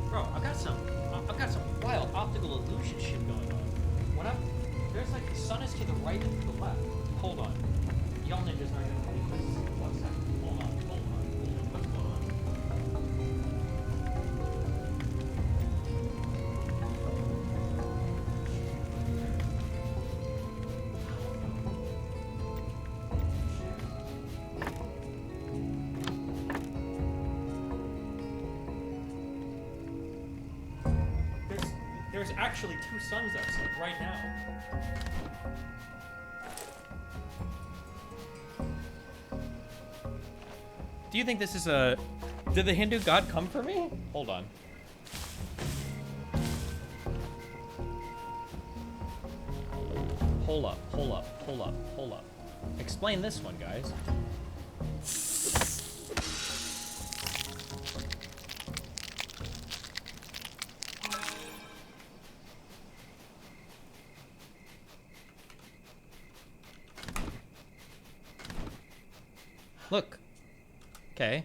Bro, I've got some wild optical illusion shit going on. There's like the sun is to the right and to the left. Hold on. Y'all ninjas aren't gonna believe this. 1 second. Hold on. What's going on? There's actually 2 suns outside right now. Do you think this is a... Did the Hindu god come for me? Hold on. Hold up. Explain this one, guys. Look. Okay.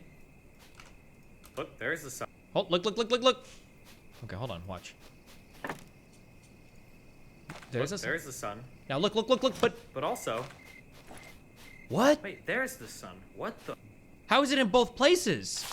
Look, there's the sun. Oh, look. Okay, hold on, watch. There's the sun. Now look, But also, what? wait, there's the sun. What the? How is it in both places?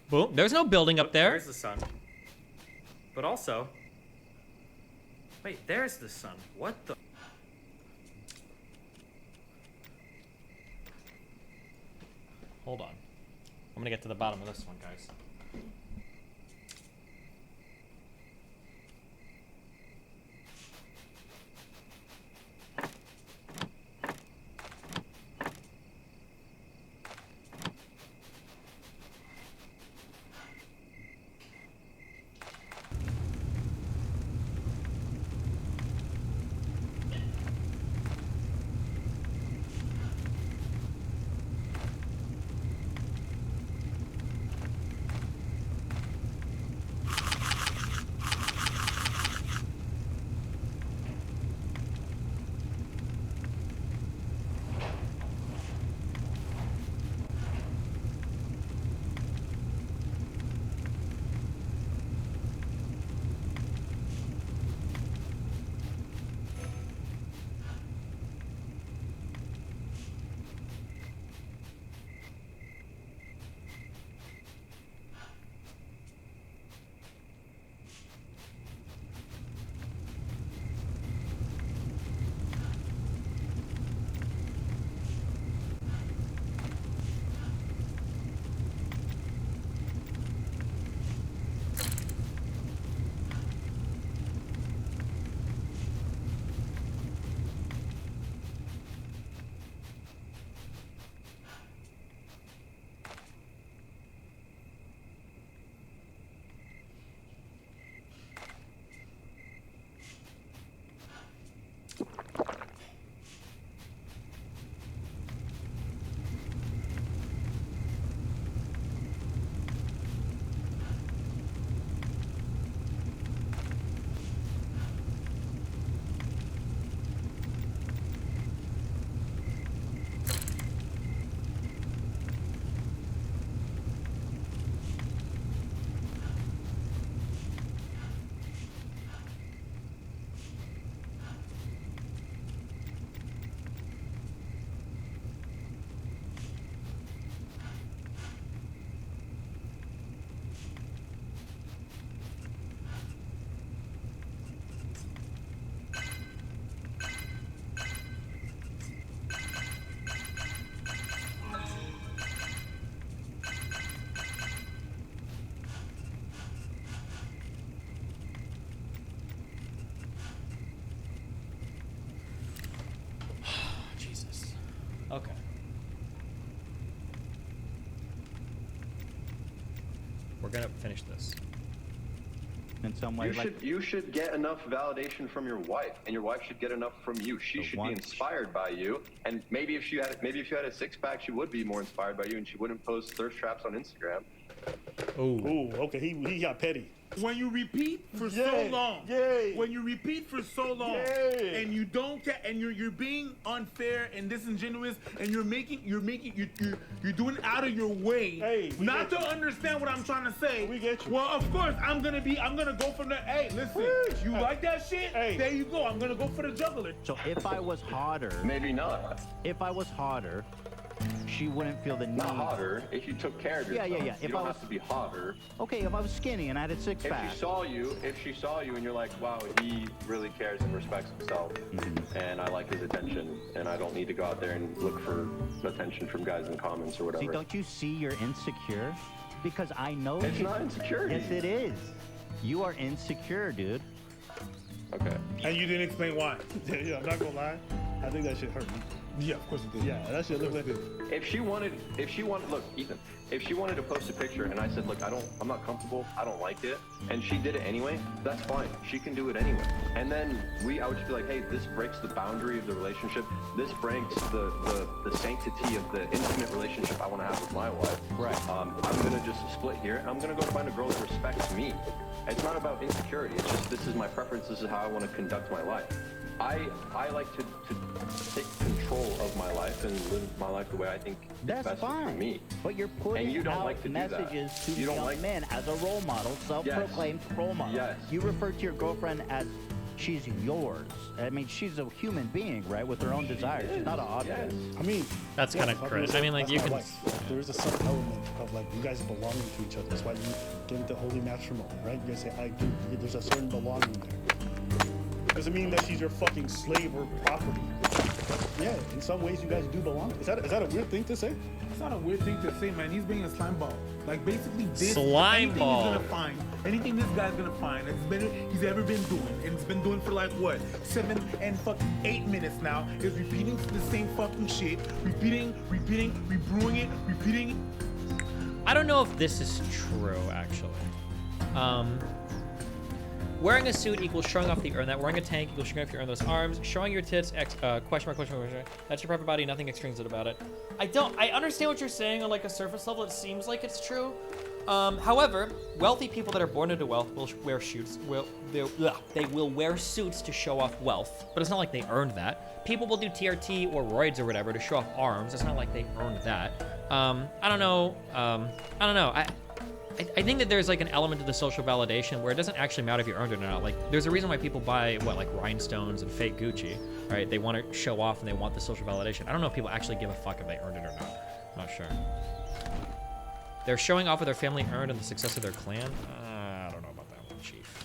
Boom. There's no building up there. There's the sun. But also, wait, there's the sun. What the? Hold on. I'm gonna get to the bottom of this one, guys. Okay. We're gonna finish this. In some ways, You should get enough validation from your wife, and your wife should get enough from you. She should be inspired by you, and maybe if you had a six-pack, she would be more inspired by you, and she wouldn't post thirst traps on Instagram. Ooh, okay, he got petty. When you repeat for so long, when you repeat for so long, and you don't get, and you're being unfair and disingenuous, and you're doing it out of your way, not to understand what I'm trying to say. We get you. Well, of course, I'm gonna go from there. Hey, listen, you like that shit? Hey, there you go. I'm gonna go for the juggler. So if I was hotter, maybe not. If I was hotter, she wouldn't feel the need. Not hotter. If you took care of yourself, yeah. You don't have to be hotter. Okay, if I was skinny and I had a six-pack. If she saw you and you're like, wow, he really cares and respects himself, and I like his attention, and I don't need to go out there and look for attention from guys in comments or whatever. See, don't you see you're insecure? Because I know it's not insecurity. Yes, it is. You are insecure, dude. Okay. And you didn't explain why. Yeah, I'm not gonna lie. I think that shit hurt me. Yeah, of course it did. Yeah, that shit looked like it. If she wanted, look, Ethan, if she wanted to post a picture and I said, look, I'm not comfortable, I don't like it, and she did it anyway, that's fine. She can do it anyway. And then I would just be like, hey, this breaks the boundary of the relationship. This breaks the sanctity of the intimate relationship I want to have with my wife. Right. I'm gonna just split here. I'm gonna go find a girl that respects me. It's not about insecurity. It's just this is my preference. This is how I want to conduct my life. I like to take control of my life and live my life the way I think is best for me. But you're putting and you don't out like to messages do that. to young men as a role model, self-proclaimed role model. Yes. You refer to your girlfriend as she's yours. I mean, she's a human being, right, with her own desires. She's not an object. I mean, that's kind of crazy. I mean, like, you can. There is a some element of like you guys belonging to each other. That's why you get into holy matrimony, right? You guys say I do. There's a certain belonging there. Doesn't mean that she's your fucking slave or property. Yeah, in some ways you guys do belong. Is that a weird thing to say? It's not a weird thing to say, man. He's being a slime ball. Like basically this slime ball. He's gonna find, anything this guy's gonna find he's ever been doing, and it's been doing for like what, 7 and fucking 8 minutes now, is repeating the same fucking shit, repeating, rebrewing it, repeating. I don't know if this is true, actually. Wearing a suit equals showing off the urn. That wearing a tank equals showing off your urn. Those arms. Showing your tits. Question mark. That's your private body. Nothing extrinsic about it. I understand what you're saying on like a surface level. It seems like it's true. However, wealthy people that are born into wealth will wear suits. They will wear suits to show off wealth. But it's not like they earned that. People will do TRT or roids or whatever to show off arms. It's not like they earned that. I don't know. I think that there's like an element to the social validation where it doesn't actually matter if you earned it or not. Like, there's a reason why people buy like rhinestones and fake Gucci, right? They want to show off and they want the social validation. I don't know if people actually give a fuck if they earned it or not. I'm not sure. They're showing off what their family earned and the success of their clan. I don't know about that one, Chief.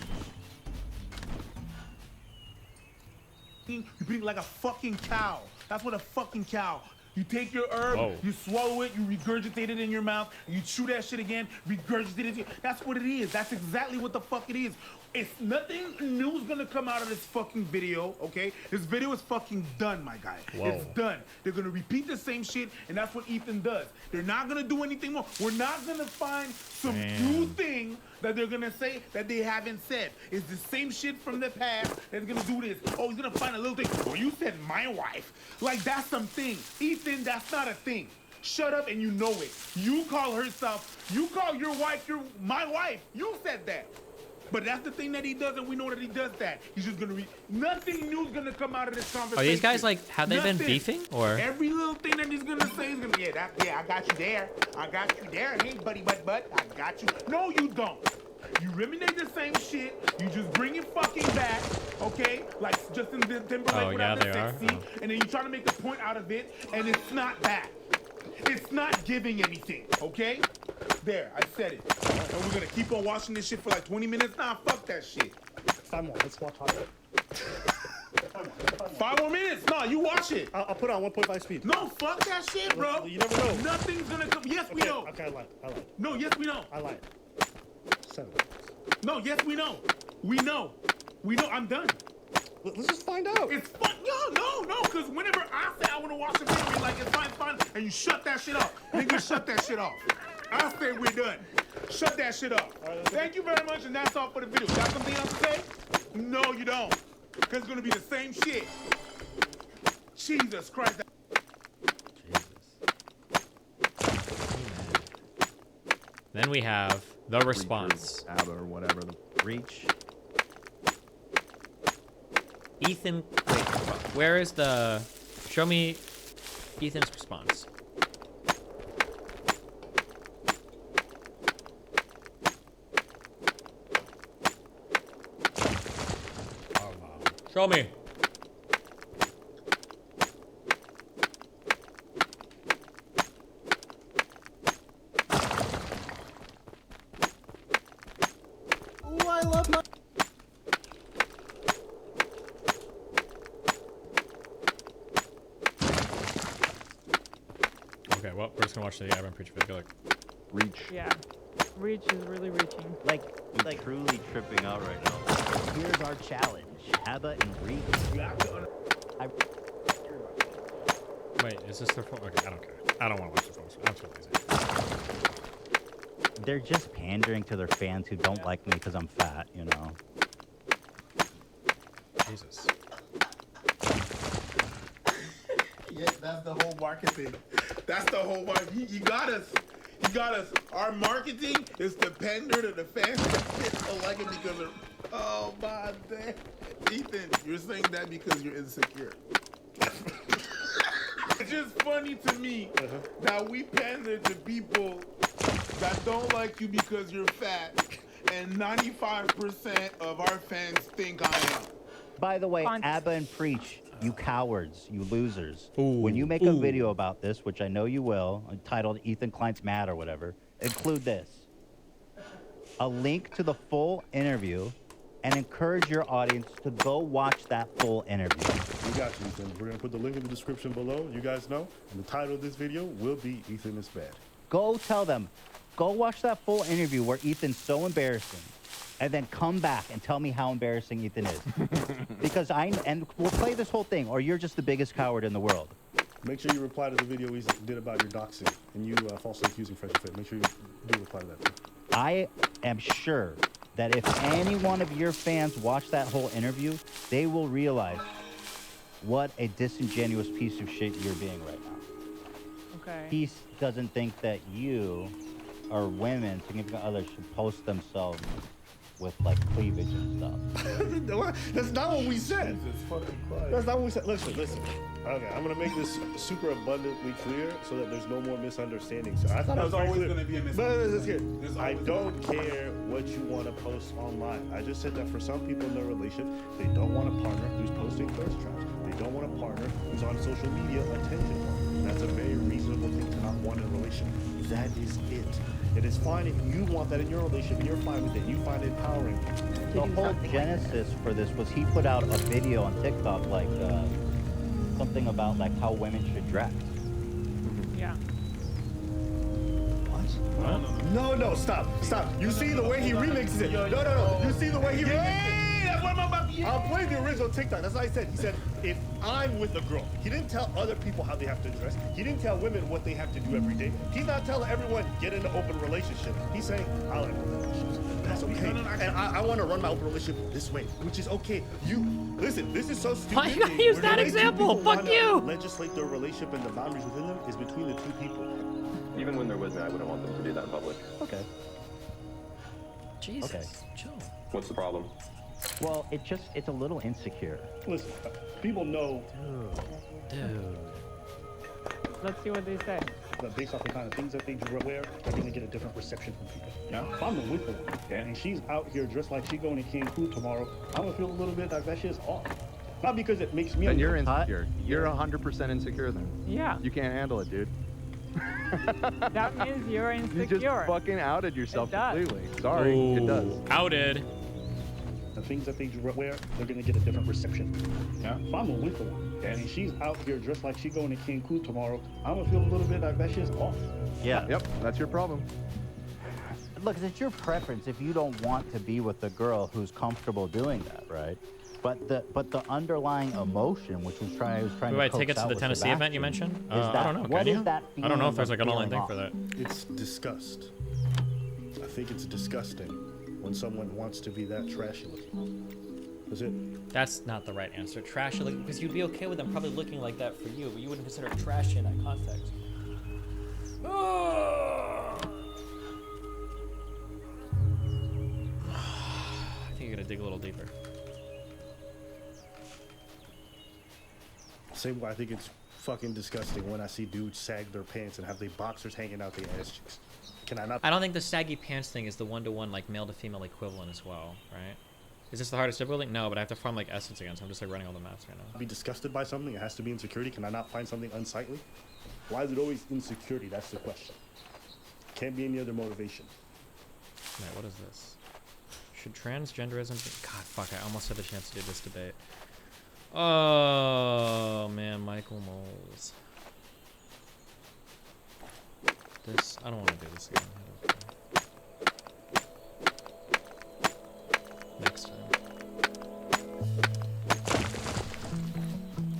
You're being like a fucking cow. That's what a fucking cow. You take your herb, you swallow it, you regurgitate it in your mouth, you chew that shit again, regurgitate it. That's what it is. That's exactly what the fuck it is. It's nothing new is gonna come out of this fucking video, okay? This video is fucking done, my guy. Whoa. It's done. They're gonna repeat the same shit, and that's what Ethan does. They're not gonna do anything more. We're not gonna find some new thing that they're gonna say that they haven't said. It's the same shit from the past that's gonna do this. Oh, he's gonna find a little thing. Oh, you said my wife. Like, that's something. Ethan, that's not a thing. Shut up and you know it. You call your wife my wife. You said that. But that's the thing that he does, and we know that he does that. He's just gonna nothing new is gonna come out of this conversation. Are these guys like, have they been beefing or? Every little thing that he's gonna say is gonna I got you there. I got you there. Hey, buddy, but I got you. No, you don't. You eliminate the same shit. You just bring it fucking back, okay? Like Justin Timberlake without the sexy, and then you try to make a point out of it, and it's not that. It's not giving anything, okay? There, I said it. And we're gonna keep on watching this shit for like 20 minutes? Nah, fuck that shit. 5 more. Let's watch harder. 5 more minutes? No, you watch it. I'll put it on 1.5 speed. No, fuck that shit, bro. You never know. Nothing's gonna come. Yes, we know. Okay, I lied. No, yes, we know. I lied. 7. No, yes, we know. We know. I'm done. Let's just find out. It's fun. No, because whenever I say I want to watch a video, you're like, it's fine, and you shut that shit off. Nigga, shut that shit off. I say we're done. Shut that shit off. Thank you very much, and that's all for the video. Got something else to say? No, you don't. Because it's going to be the same shit. Jesus Christ. Then we have the response. ABBA or whatever. The Reach. Ethan, wait, where is the? Show me Ethan's response. Oh wow. Show me. Ooh, I love my. Okay, well, we're just gonna watch the Abba and Preacher video. Like, Reach. Yeah. Reach is really reaching. Like truly tripping out right now. Here's our challenge. ABBA and Reach. wait, is this their phone? Okay, I don't care. I don't want to watch the phones. I'm too lazy. They're just pandering to their fans who don't like me because I'm fat, you know. Jesus. Yeah, that's the whole marketing. That's the whole market. He got us. He got us. Our marketing is to pander to the fans that don't like it because of. Oh my damn. Ethan, you're saying that because you're insecure. It's just funny to me that we pander to people that don't like you because you're fat, and 95% of our fans think I am. By the way, ABBA and Preach, you cowards, you losers. When you make a video about this, which I know you will, entitled Ethan Klein's Mad or whatever, include this. A link to the full interview and encourage your audience to go watch that full interview. We got you, Ethan. We're going to put the link in the description below. You guys know. And the title of this video will be Ethan is Bad. Go tell them. Go watch that full interview where Ethan's so embarrassing. And then come back and tell me how embarrassing Ethan is. Because and we'll play this whole thing, or you're just the biggest coward in the world. Make sure you reply to the video we did about your doxing and you falsely accusing Fresh and Fit. Make sure you do reply to that too. I am sure that if any one of your fans watch that whole interview, they will realize what a disingenuous piece of shit you're being right now. Okay. He doesn't think that you or women, significant others, should post themselves with like cleavage and stuff. That's not what we said. That's not what we said. Listen. Okay, I'm gonna make this super abundantly clear so that there's no more misunderstandings. I thought There's always gonna be a misunderstanding. But I don't care what you want to post online. I just said that for some people in their relationship, they don't want a partner who's posting thirst traps. They don't want a partner who's on social media attention. That's a very reasonable thing to not want in a relationship. That is it. It is fine if you want that in your relationship and you're fine with it. You find it empowering. The whole genesis for this was he put out a video on TikTok, like something about like how women should dress. Yeah. What? No, stop. You see the way he remixes it. No. You see the way he remixes it. That's what I'm about to. I'll play the original TikTok. That's what I said. He said, if I'm with a girl, he didn't tell other people how they have to dress. He didn't tell women what they have to do every day. He's not telling everyone, get into open relationship. He's saying, I like open relationships. That's okay. And I want to run my open relationship this way, which is okay. Listen, this is so stupid. Why you gotta use that example? Fuck you. Legislate their relationship and the boundaries within them is between the two people. Even when they're with me, I wouldn't want them to do that in public. Okay. Jesus. Okay. Chill. What's the problem? Well, it's a little insecure. Listen, people know Dude. Let's see what they say. that based off the kind of things that they wear, they're going to get a different reception from people. Now, if I'm with her and she's out here dressed like she going to Cancun tomorrow, I'm going to feel a little bit like that shit's off. Not because it makes me... And you're insecure. You're 100% insecure then. Yeah. You can't handle it, dude. That means you're insecure. You just fucking outed yourself It does. completely. Sorry, it does. Outed. The things that they wear, they're going to get a different reception. Now, if I'm with her and she's out here dressed like she going to Cancun tomorrow, I'm going to feel a little bit like that shit's off. Yeah. Yep, that's your problem. Look, it's your preference if you don't want to be with a girl who's comfortable doing that, right? But the underlying emotion, which I was trying Do I to take it coax to out the with Tennessee event you Sebastian, mentioned? is I that- don't know. what Can is you? that I don't know if feeling there's of like an online feeling thing for that. It's disgust. I think it's disgusting when someone wants to be that trashy looking. Is it? That's not the right answer. Trashy looking, because you'd be okay with them probably looking like that for you, but you wouldn't consider it trashy in that context. I think you're gonna dig a little deeper. Same way I think it's fucking disgusting when I see dudes sag their pants and have their boxers hanging out their ass cheeks. Can I not? I don't think the saggy pants thing is the one-to-one like male to female equivalent as well, right? Is this the hardest building? No, but I have to farm like essence again, so I'm just like running all the maths right now. Be disgusted by something? It has to be insecurity. Can I not find something unsightly? Why is it always insecurity? That's the question. Can't be any other motivation. Wait, what is this? Should transgenderism be... God, fuck, I almost had the chance to do this debate. Oh, man, Michael Moles. This... I don't want to do this again. Next time.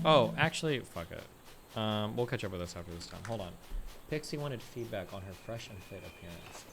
Oh, actually, fuck it. We'll catch up with this after this time. Hold on. Pixie wanted feedback on her fresh and fit appearance.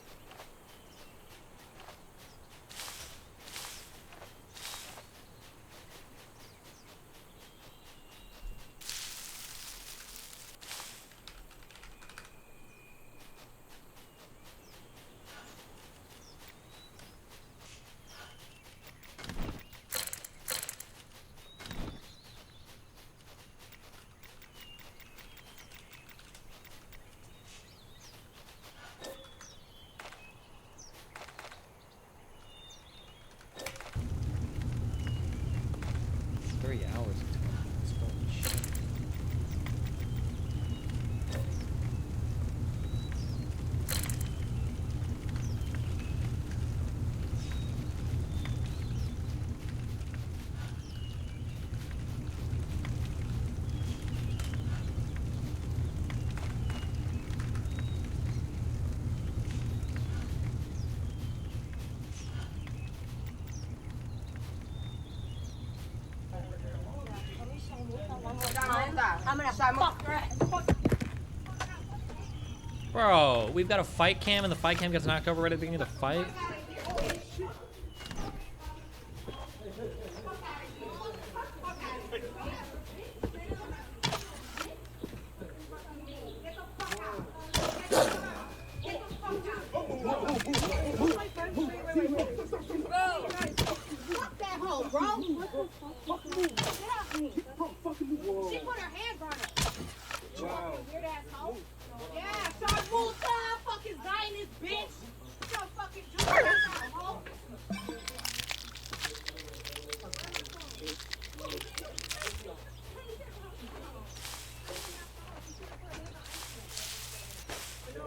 Bro, we've got a fight cam and the fight cam gets knocked over right at the beginning of the fight.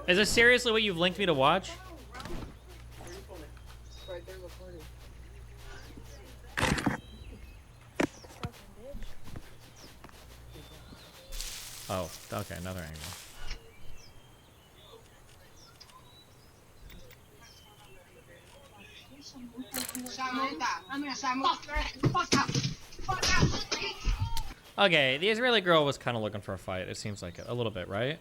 Is this seriously what you've linked me to watch? Oh, okay, another angle. Okay, the Israeli girl was kind of looking for a fight. It seems like it, a little bit, right?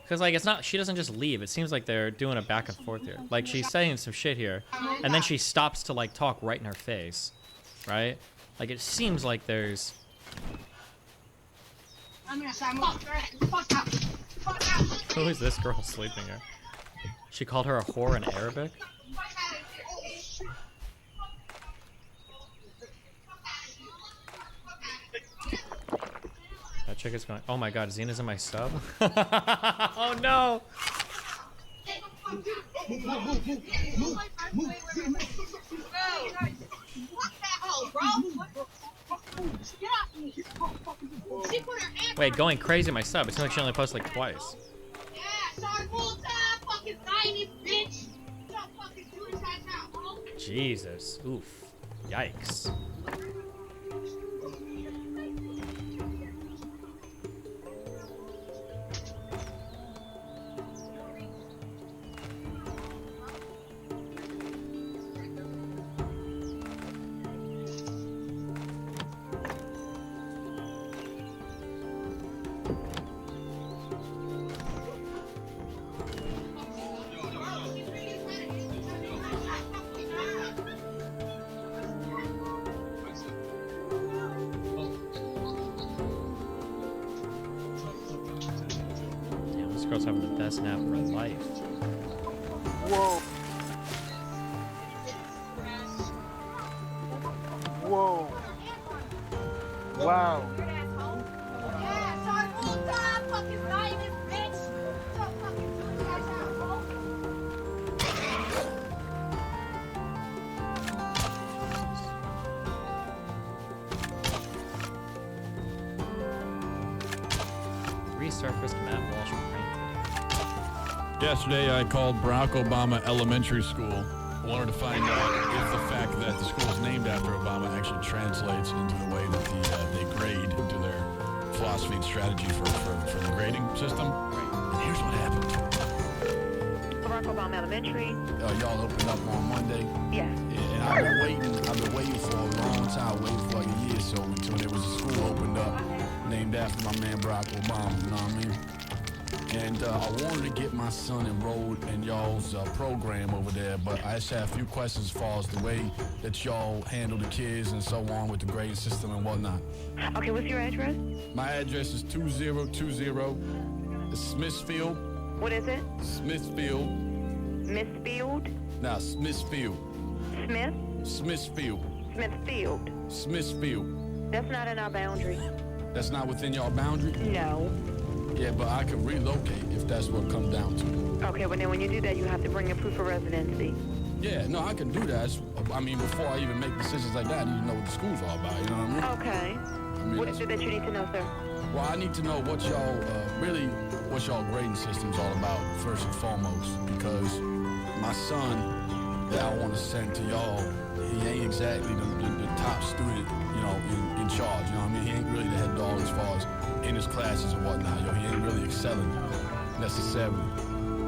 Because, like, it's not, she doesn't just leave. It seems like they're doing a back and forth here. Like, she's saying some shit here, and then she stops to, like, talk right in her face, right? Like, it seems like there's... Who is this girl sleeping here? She called her a whore in Arabic? That chick is going, oh my god, Xena's in my sub? Oh no! Wait, going crazy in my sub. It seems like she only posted like twice. Jesus. Oof. Yikes. girl's having the best nap of her life. Whoa. Whoa. Wow. Resurfaced Matt Walsh from Rain. Yesterday, I called Barack Obama Elementary School. I wanted to find out if the fact that the school is named after Obama actually translates into the way that they grade, into their philosophy and strategy for the grading system. And here's what happened. Barack Obama Elementary. Y'all opened up on Monday. Yeah. And I've been waiting for a long time, waiting for like a year or so until there was a school opened up named after my man Barack Obama, you know what I mean? And I wanted to get my son enrolled in y'all's program over there, but I just had a few questions as far as the way that y'all handle the kids and so on with the grading system and whatnot. Okay, what's your address? My address is 2020 Smithfield. What is it? Smithfield. Smithfield? No, Smithfield. Smith? Smithfield. Smithfield. Smithfield. That's not in our boundary. That's not within y'all boundary? No. Yeah, but I can relocate if that's what it comes down to. Okay, well then when you do that, you have to bring a proof of residency. Yeah, no, I can do that. I mean, before I even make decisions like that, I need to know what the school's all about, you know what I mean? Okay. I mean, What is it that you need to know, sir? well, I need to know what y'all, what y'all grading system's all about, first and foremost, because my son that I want to send to y'all, he ain't exactly the top student, you know, in charge, you know what I mean? He ain't really the head dog as far as in his classes and whatnot, he ain't really excelling necessarily.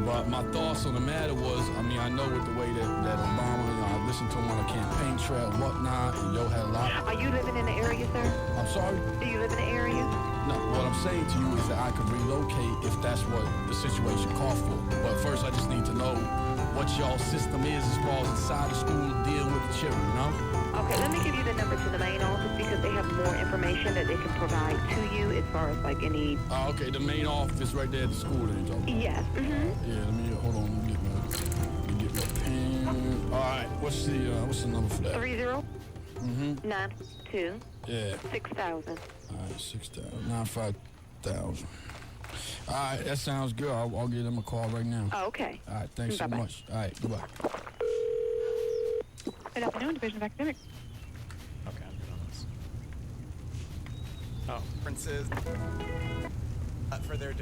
But my thoughts on the matter was, I mean, I know with the way that Obama, you know, I listened to him on the campaign trail and whatnot, and yo had a lot. Are you living in the area, sir? I'm sorry? Do you live in the area? No, what I'm saying to you is that I could relocate if that's what the situation calls for. But first, I just need to know what y'all system is as far as inside the school dealing with the children, you know? Okay, let me give you the number to the main office because they have more information that they can provide to you as far as like any... Oh, okay, the main office right there at the school then, Joe. Yes, Yeah, let me, hold on, let me get my pen. All right, what's the number for that? 30 Mm-hmm. 92 Yeah. 6000. All right, 6,000, 95,000. All right, that sounds good. I'll give them a call right now. Oh, okay. All right, thanks so much. All right, goodbye. Good afternoon, Division of Academics. Okay, I'm good on this. Oh. Differences for their If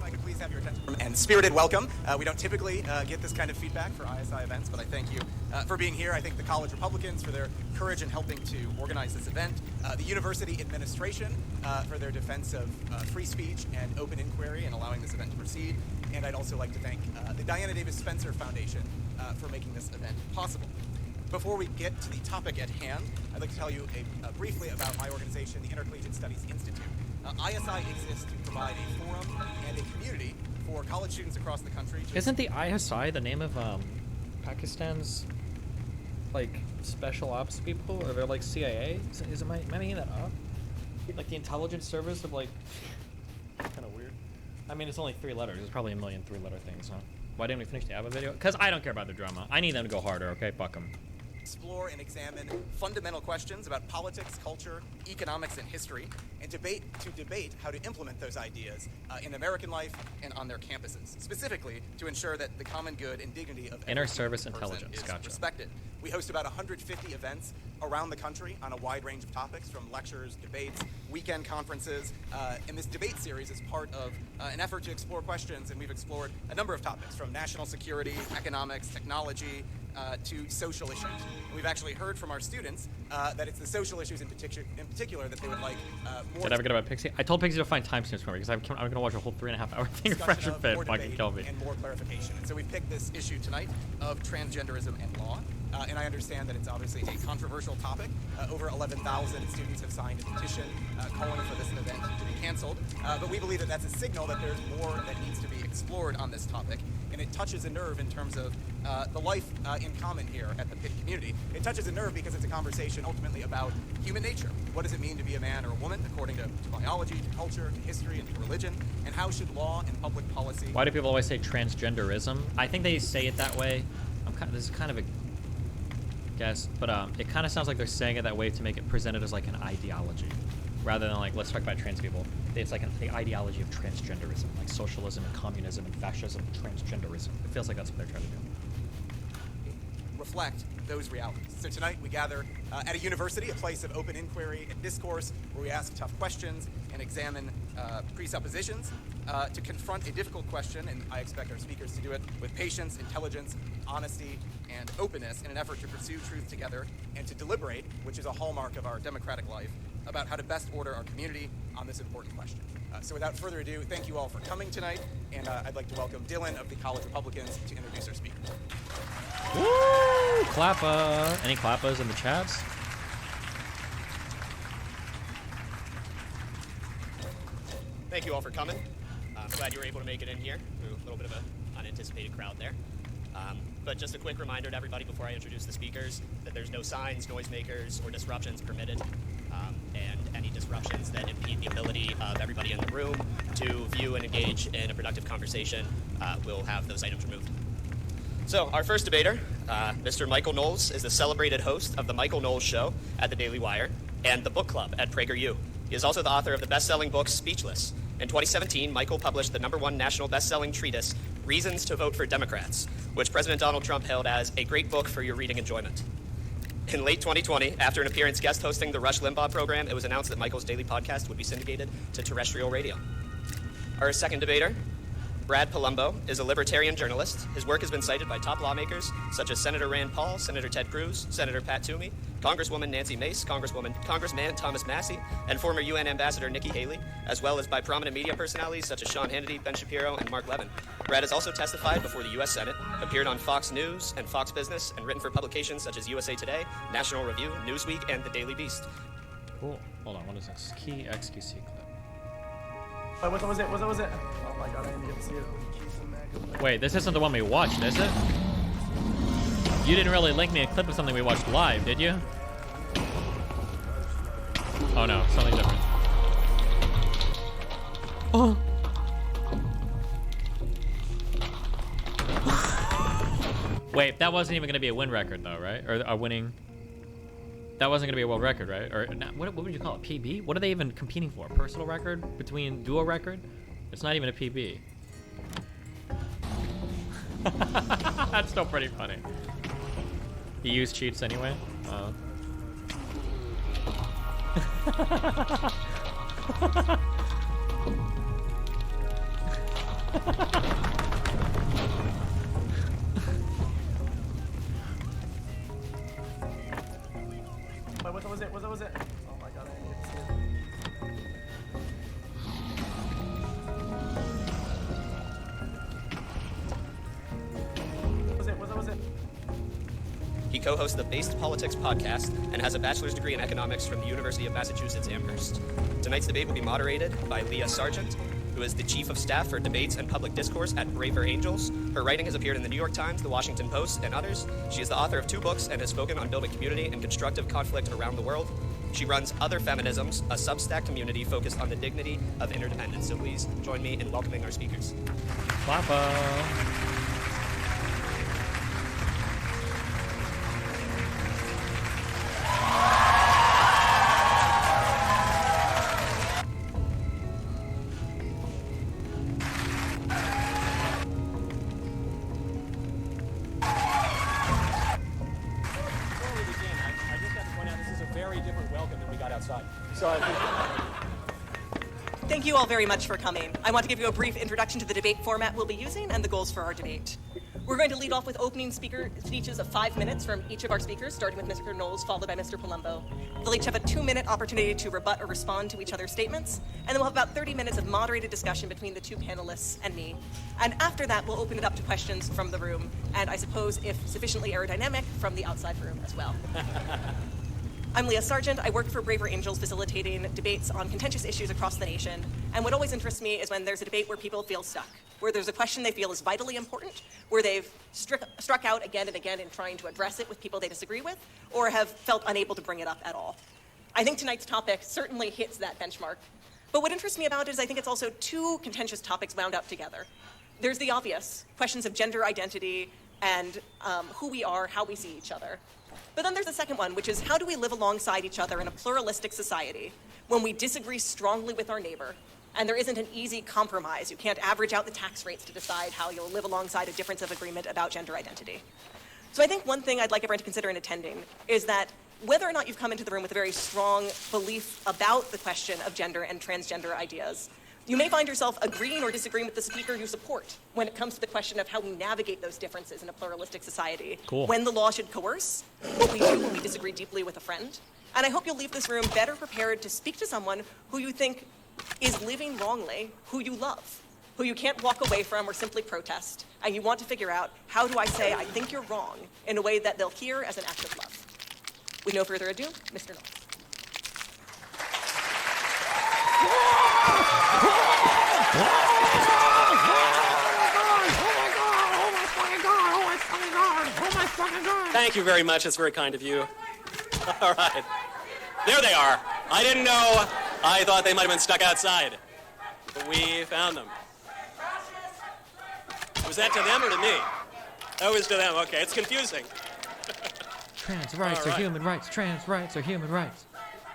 I could please have your attention. And spirited welcome. We don't typically get this kind of feedback for ISI events, but I thank you for being here. I thank the college Republicans for their courage in helping to organize this event, the university administration for their defense of free speech and open inquiry and allowing this event to proceed. And I'd also like to thank the Diana Davis Spencer Foundation for making this event possible. Before we get to the topic at hand, I'd like to tell you briefly about my organization, the Intercollegiate Studies Institute. ISI exists to provide a forum and a community for college students across the country. Isn't the ISI the name of Pakistan's like special ops people, or they're like CIA? Am I making that up? Like the intelligence service of like. Kind of weird. I mean, it's only 3 letters. There's probably a million 3-letter things, huh? Why didn't we finish the ABBA video? Because I don't care about the drama. I need them to go harder. Okay, fuck them. Explore and examine fundamental questions about politics, culture, economics, and history, and debate how to implement those ideas in American life and on their campuses, specifically to ensure that the common good and dignity of every Inter-service person intelligence. is Gotcha. respected. We host about 150 events around the country on a wide range of topics, from lectures, debates, weekend conferences, and this debate series is part of an effort to explore questions, and we've explored a number of topics, from national security, economics, technology, to social issues. And we've actually heard from our students that it's the social issues in particular that they would like more. Did I forget about Pixie? I told Pixie to find timestamps for me because I'm going to watch a whole 3.5-hour thing of Fresh and Fit. Fucking kill me. And more clarification. And so we've picked this issue tonight of transgenderism and law. And I understand that it's obviously a controversial topic. Over 11,000 students have signed a petition calling for this event to be canceled. But we believe that that's a signal that there's more that needs to be explored on this topic. and it touches a nerve in terms of the life in common here at the PIT community. It touches a nerve because it's a conversation ultimately about human nature. What does it mean to be a man or a woman according to biology, to culture, to history, and to religion? And how should law and public policy... Why do people always say transgenderism? I think they say it that way. This is kind of a guess, but it kind of sounds like they're saying it that way to make it presented as like an ideology, rather than like, let's talk about trans people. It's like the ideology of transgenderism, like socialism and communism and fascism, transgenderism. It feels like that's what they're trying to do. Reflect those realities. So tonight we gather at a university, a place of open inquiry and discourse, where we ask tough questions and examine presuppositions to confront a difficult question, and I expect our speakers to do it with patience, intelligence, honesty, and openness in an effort to pursue truth together and to deliberate, which is a hallmark of our democratic life, about how to best order our community on this important question. So without further ado, thank you all for coming tonight, and I'd like to welcome Dylan of the College Republicans to introduce our speaker. Woo! Clappa! Any clappas in the chats? Thank you all for coming. I'm glad you were able to make it in here. A little bit of an unanticipated crowd there. But just a quick reminder to everybody before I introduce the speakers that there's no signs, noisemakers, or disruptions permitted. And any disruptions that impede the ability of everybody in the room to view and engage in a productive conversation, we'll have those items removed. So our first debater, Mr. Michael Knowles, is the celebrated host of The Michael Knowles Show at the Daily Wire and The Book Club at PragerU. He is also the author of the best-selling book Speechless. In 2017, Michael published the #1 national best-selling treatise, Reasons to Vote for Democrats, which President Donald Trump hailed as a great book for your reading enjoyment. In late 2020, after an appearance guest hosting the Rush Limbaugh program, it was announced that Michael's daily podcast would be syndicated to terrestrial radio. Our second debater, Brad Palumbo, is a libertarian journalist. His work has been cited by top lawmakers such as Senator Rand Paul, Senator Ted Cruz, Senator Pat Toomey, Congresswoman Nancy Mace, Congressman Thomas Massey, and former UN Ambassador Nikki Haley, as well as by prominent media personalities such as Sean Hannity, Ben Shapiro, and Mark Levin. Brad has also testified before the U.S. Senate, appeared on Fox News and Fox Business, and written for publications such as USA Today, National Review, Newsweek, and The Daily Beast. Cool. Hold on, what is this? Key XQC clip. What was it? Oh my god, I didn't get to see it. Wait, this isn't the one we watched, is it? You didn't really link me a clip of something we watched live, did you? Oh no, something different. Oh! Wait, that wasn't even gonna be a win record though, right? Or a winning... That wasn't gonna be a world record, right? Or what would you call it? PB? What are they even competing for? Personal record? Between duo record? It's not even a PB. That's still pretty funny. He used cheats anyway? What was it? Oh my god, I didn't get to see it. What was it? He co-hosts the Based Politics podcast and has a bachelor's degree in economics from the University of Massachusetts Amherst. Tonight's debate will be moderated by Leah Sargent, who is the Chief of Staff for Debates and Public Discourse at Braver Angels. Her writing has appeared in the New York Times, the Washington Post, and others. She is the author of 2 books and has spoken on building community and constructive conflict around the world. She runs Other Feminisms, a Substack community focused on the dignity of interdependence. So please join me in welcoming our speakers. Papa. Thank you all very much for coming. I want to give you a brief introduction to the debate format we'll be using and the goals for our debate. We're going to lead off with opening speeches of 5 minutes from each of our speakers, starting with Mr. Knowles, followed by Mr. Palumbo. They'll each have a 2-minute opportunity to rebut or respond to each other's statements, and then we'll have about 30 minutes of moderated discussion between the 2 panelists and me. And after that, we'll open it up to questions from the room, and I suppose, if sufficiently aerodynamic, from the outside room as well. I'm Leah Sargent. I work for Braver Angels facilitating debates on contentious issues across the nation. And what always interests me is when there's a debate where people feel stuck, where there's a question they feel is vitally important, where they've struck out again and again in trying to address it with people they disagree with, or have felt unable to bring it up at all. I think tonight's topic certainly hits that benchmark. But what interests me about it is I think it's also two contentious topics wound up together. There's the obvious, questions of gender identity and who we are, how we see each other. But then there's the second one, which is how do we live alongside each other in a pluralistic society when we disagree strongly with our neighbor and there isn't an easy compromise? You can't average out the tax rates to decide how you'll live alongside a difference of agreement about gender identity. So I think one thing I'd like everyone to consider in attending is that whether or not you've come into the room with a very strong belief about the question of gender and transgender ideas, you may find yourself agreeing or disagreeing with the speaker you support when it comes to the question of how we navigate those differences in a pluralistic society. Cool. When the law should coerce, what we do when we disagree deeply with a friend. And I hope you'll leave this room better prepared to speak to someone who you think is living wrongly, who you love, who you can't walk away from or simply protest, and you want to figure out, how do I say I think you're wrong in a way that they'll hear as an act of love? With no further ado, Mr. Knowles. Thank you very much. That's very kind of you. All right. There they are. I didn't know. I thought they might have been stuck outside. But we found them. Was that to them or to me? That was to them. Okay, it's confusing. Trans rights are human rights. Trans rights are human rights.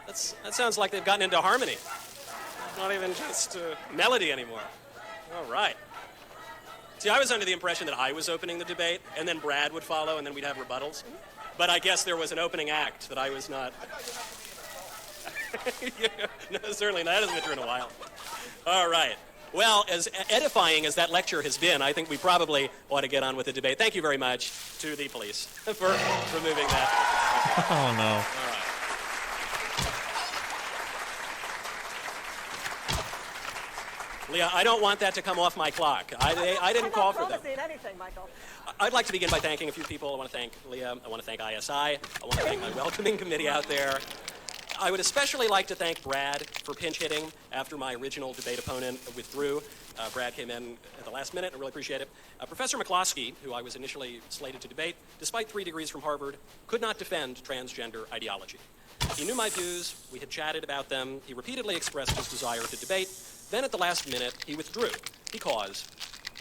That sounds like they've gotten into harmony. Not even just melody anymore. All right. See, I was under the impression that I was opening the debate, and then Brad would follow, and then we'd have rebuttals. But I guess there was an opening act that I was not. No, certainly not. That hasn't been true in a while. All right. Well, as edifying as that lecture has been, I think we probably ought to get on with the debate. Thank you very much to the police for removing that. Oh, no. All right. Leah, I don't want that to come off my clock. I didn't call for that. Anything, Michael. I'd like to begin by thanking a few people. I want to thank Leah. I want to thank ISI. I want to thank my welcoming committee out there. I would especially like to thank Brad for pinch hitting after my original debate opponent withdrew. Brad came in at the last minute. I really appreciate it. Professor McCloskey, who I was initially slated to debate, despite 3 degrees from Harvard, could not defend transgender ideology. He knew my views. We had chatted about them. He repeatedly expressed his desire to debate. Then at the last minute, he withdrew because,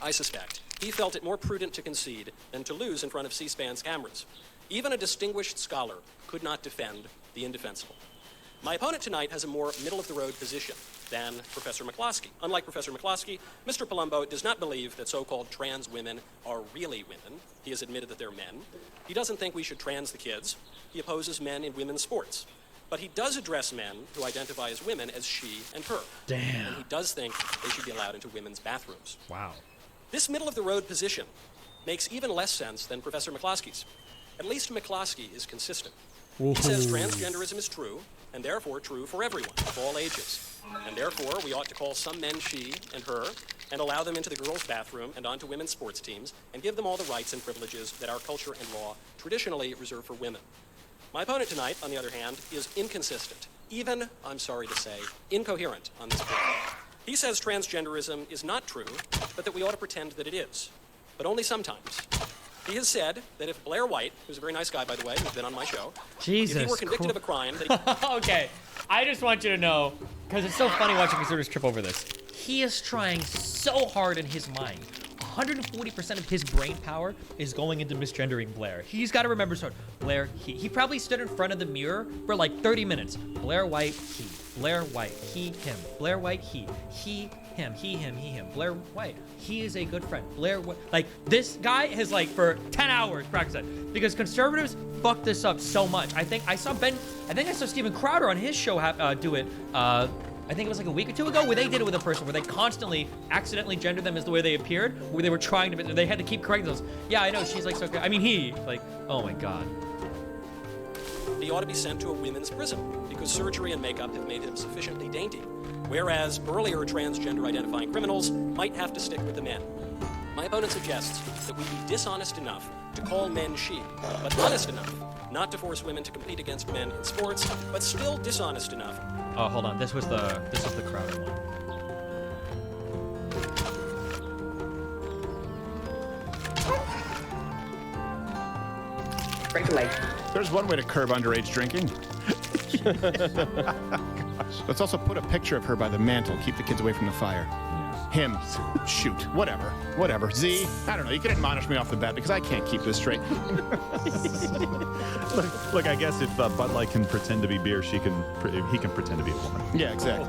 I suspect, he felt it more prudent to concede than to lose in front of C-SPAN's cameras. Even a distinguished scholar could not defend the indefensible. My opponent tonight has a more middle-of-the-road position than Professor McCloskey. Unlike Professor McCloskey, Mr. Palumbo does not believe that so-called trans women are really women. He has admitted that they're men. He doesn't think we should trans the kids. He opposes men in women's sports. But he does address men who identify as women as she and her. Damn. And he does think they should be allowed into women's bathrooms. Wow. This middle-of-the-road position makes even less sense than Professor McCloskey's. At least McCloskey is consistent. He says transgenderism is true, and therefore true for everyone, of all ages. And therefore, we ought to call some men she and her, and allow them into the girls' bathroom and onto women's sports teams, and give them all the rights and privileges that our culture and law traditionally reserve for women. My opponent tonight, on the other hand, is inconsistent, even, I'm sorry to say, incoherent on this point. He says transgenderism is not true, but that we ought to pretend that it is, but only sometimes. He has said that if Blair White, who's a very nice guy, by the way, who's been on my show, if he were convicted of a crime that he... Okay, I just want you to know, because it's so funny watching conservatives trip over this. He is trying so hard in his mind. 140% of his brain power is going into misgendering Blair. He's got to remember, Blair, he probably stood in front of the mirror for like 30 minutes. Blair White, he. Blair White, he, him. Blair White, he. Him, he, him, he, him. Blair White, he is a good friend. Blair White, like, this guy has, like, for 10 hours practiced it. Because conservatives fuck this up so much. I think I saw Steven Crowder on his show do it, I think it was like a week or two ago, where they did it with a person where they constantly accidentally gendered them as the way they appeared, where they were trying to, they had to keep correcting those. Yeah, I know, she's like so good. I mean, oh my God. He ought to be sent to a women's prison because surgery and makeup have made him sufficiently dainty, whereas earlier transgender identifying criminals might have to stick with the men. My opponent suggests that we be dishonest enough to call men she, but honest enough not to force women to compete against men in sports, but still dishonest enough. Oh, hold on. This was the crowded one. There's one way to curb underage drinking. Let's also put a picture of her by the mantle. Keep the kids away from the fire. Him. Shoot. Whatever. Z. I don't know. You can admonish me off the bat because I can't keep this straight. Look, I guess if Bud Light can pretend to be beer, he can pretend to be a woman. Yeah, exactly.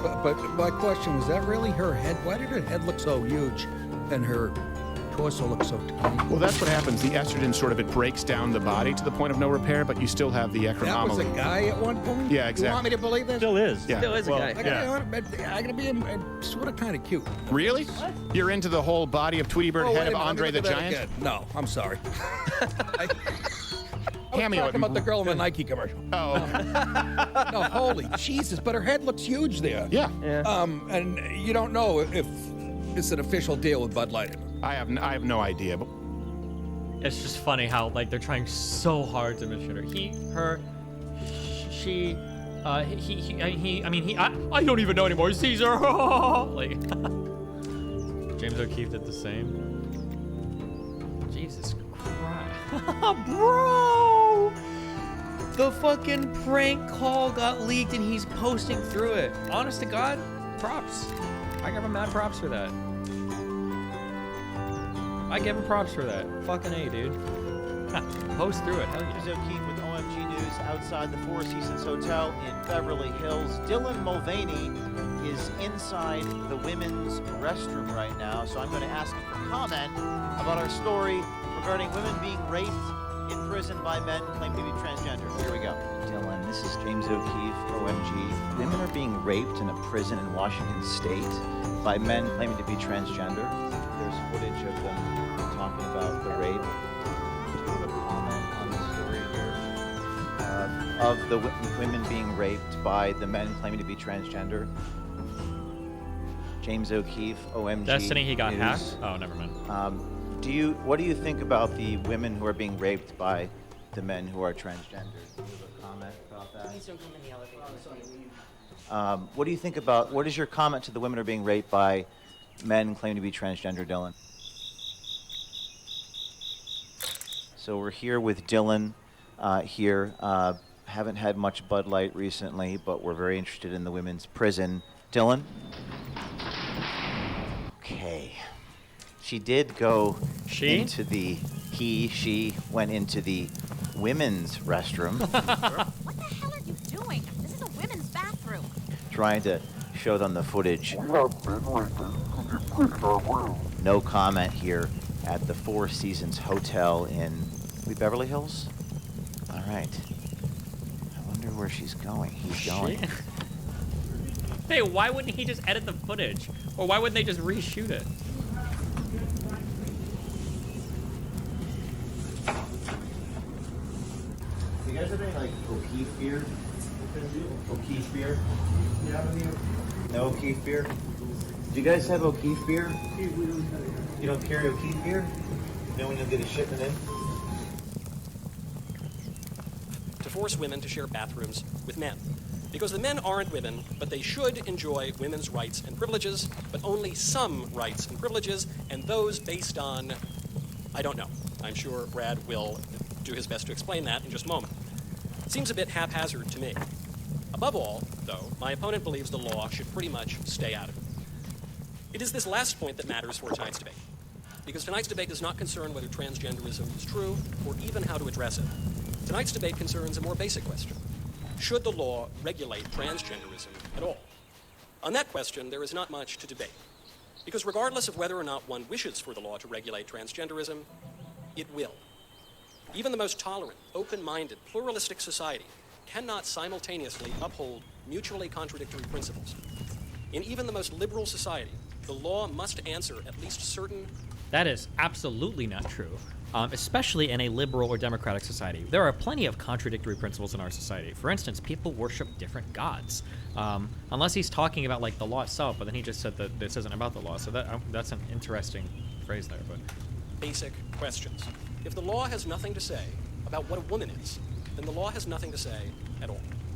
But my question, was that really her head? Why did her head look so huge and her torso looks so tiny? Well, that's what happens. The estrogen it breaks down the body to the point of no repair, but you still have the acromegaly. That was a guy at one point? Yeah, exactly. You want me to believe this? Still is. Yeah. Still is a guy. Yeah. I gotta be sort of kind of cute. Really? What? You're into the whole body of Tweety Bird head of Andre the Giant? No, I'm sorry. I was Cameo talking about the girl in the Nike commercial. Oh. No, holy Jesus, but her head looks huge there. Yeah. And you don't know if it's an official deal with Bud Light. I have no idea. But It's just funny how like they're trying so hard to misshit her. He, her, she, he. I mean, he. I don't even know anymore. Caesar. Like James O'Keefe did the same. Jesus Christ, bro! The fucking prank call got leaked and he's posting through it. Honest to God, props. I give him mad props for that. I give him props for that. Fucking A, dude. Post through it. Hell yeah. James O'Keefe with OMG News outside the Four Seasons Hotel in Beverly Hills. Dylan Mulvaney is inside the women's restroom right now, so I'm going to ask him for comment about our story regarding women being raped in prison by men claiming to be transgender. Here we go. Dylan, this is James O'Keefe, OMG. Women are being raped in a prison in Washington State by men claiming to be transgender. There's footage of them talking about the rape. Do you have a comment on the story here of the women being raped by the men claiming to be transgender? James O'Keefe, OMG. Destiny, he got News. hacked? Oh, never mind. What do you think about the women who are being raped by the men who are transgender? Do you have a comment about that? Please don't come in the elevator. What do you think about, what is your comment to the women who are being raped by men claiming to be transgender, Dylan? So we're here with Dylan here. Haven't had much Bud Light recently, but we're very interested in the women's prison. Dylan? Okay. She did go into the, she went into the women's restroom. What the hell are you doing? This is a women's bathroom. Trying to show them the footage. No comment here at the Four Seasons Hotel in Beverly Hills. All right. I wonder where she's going. He's going. Hey, why wouldn't he just edit the footage? Or why wouldn't they just reshoot it? Do you guys have any, like, O'Keefe beer? O'Keefe beer? No O'Keefe beer? Do you guys have O'Keefe beer? You don't carry O'Keefe beer? You know when you'll get a shipment in? To force women to share bathrooms with men. Because the men aren't women, but they should enjoy women's rights and privileges, but only some rights and privileges, and those based on, I don't know. I'm sure Brad will do his best to explain that in just a moment. Seems a bit haphazard to me. Above all, though, my opponent believes the law should pretty much stay out of it. It is this last point that matters for tonight's debate. Because tonight's debate does not concern whether transgenderism is true, or even how to address it. Tonight's debate concerns a more basic question. Should the law regulate transgenderism at all? On that question, there is not much to debate. Because regardless of whether or not one wishes for the law to regulate transgenderism, it will. Even the most tolerant, open-minded, pluralistic society cannot simultaneously uphold mutually contradictory principles. In even the most liberal society, the law must answer at least certain... That is absolutely not true, especially in a liberal or democratic society. There are plenty of contradictory principles in our society. For instance, people worship different gods. Unless he's talking about like the law itself, but then he just said that this isn't about the law. So that's an interesting phrase there. But basic questions. If the law has nothing to say, about what a woman is, then the law has nothing to say at all.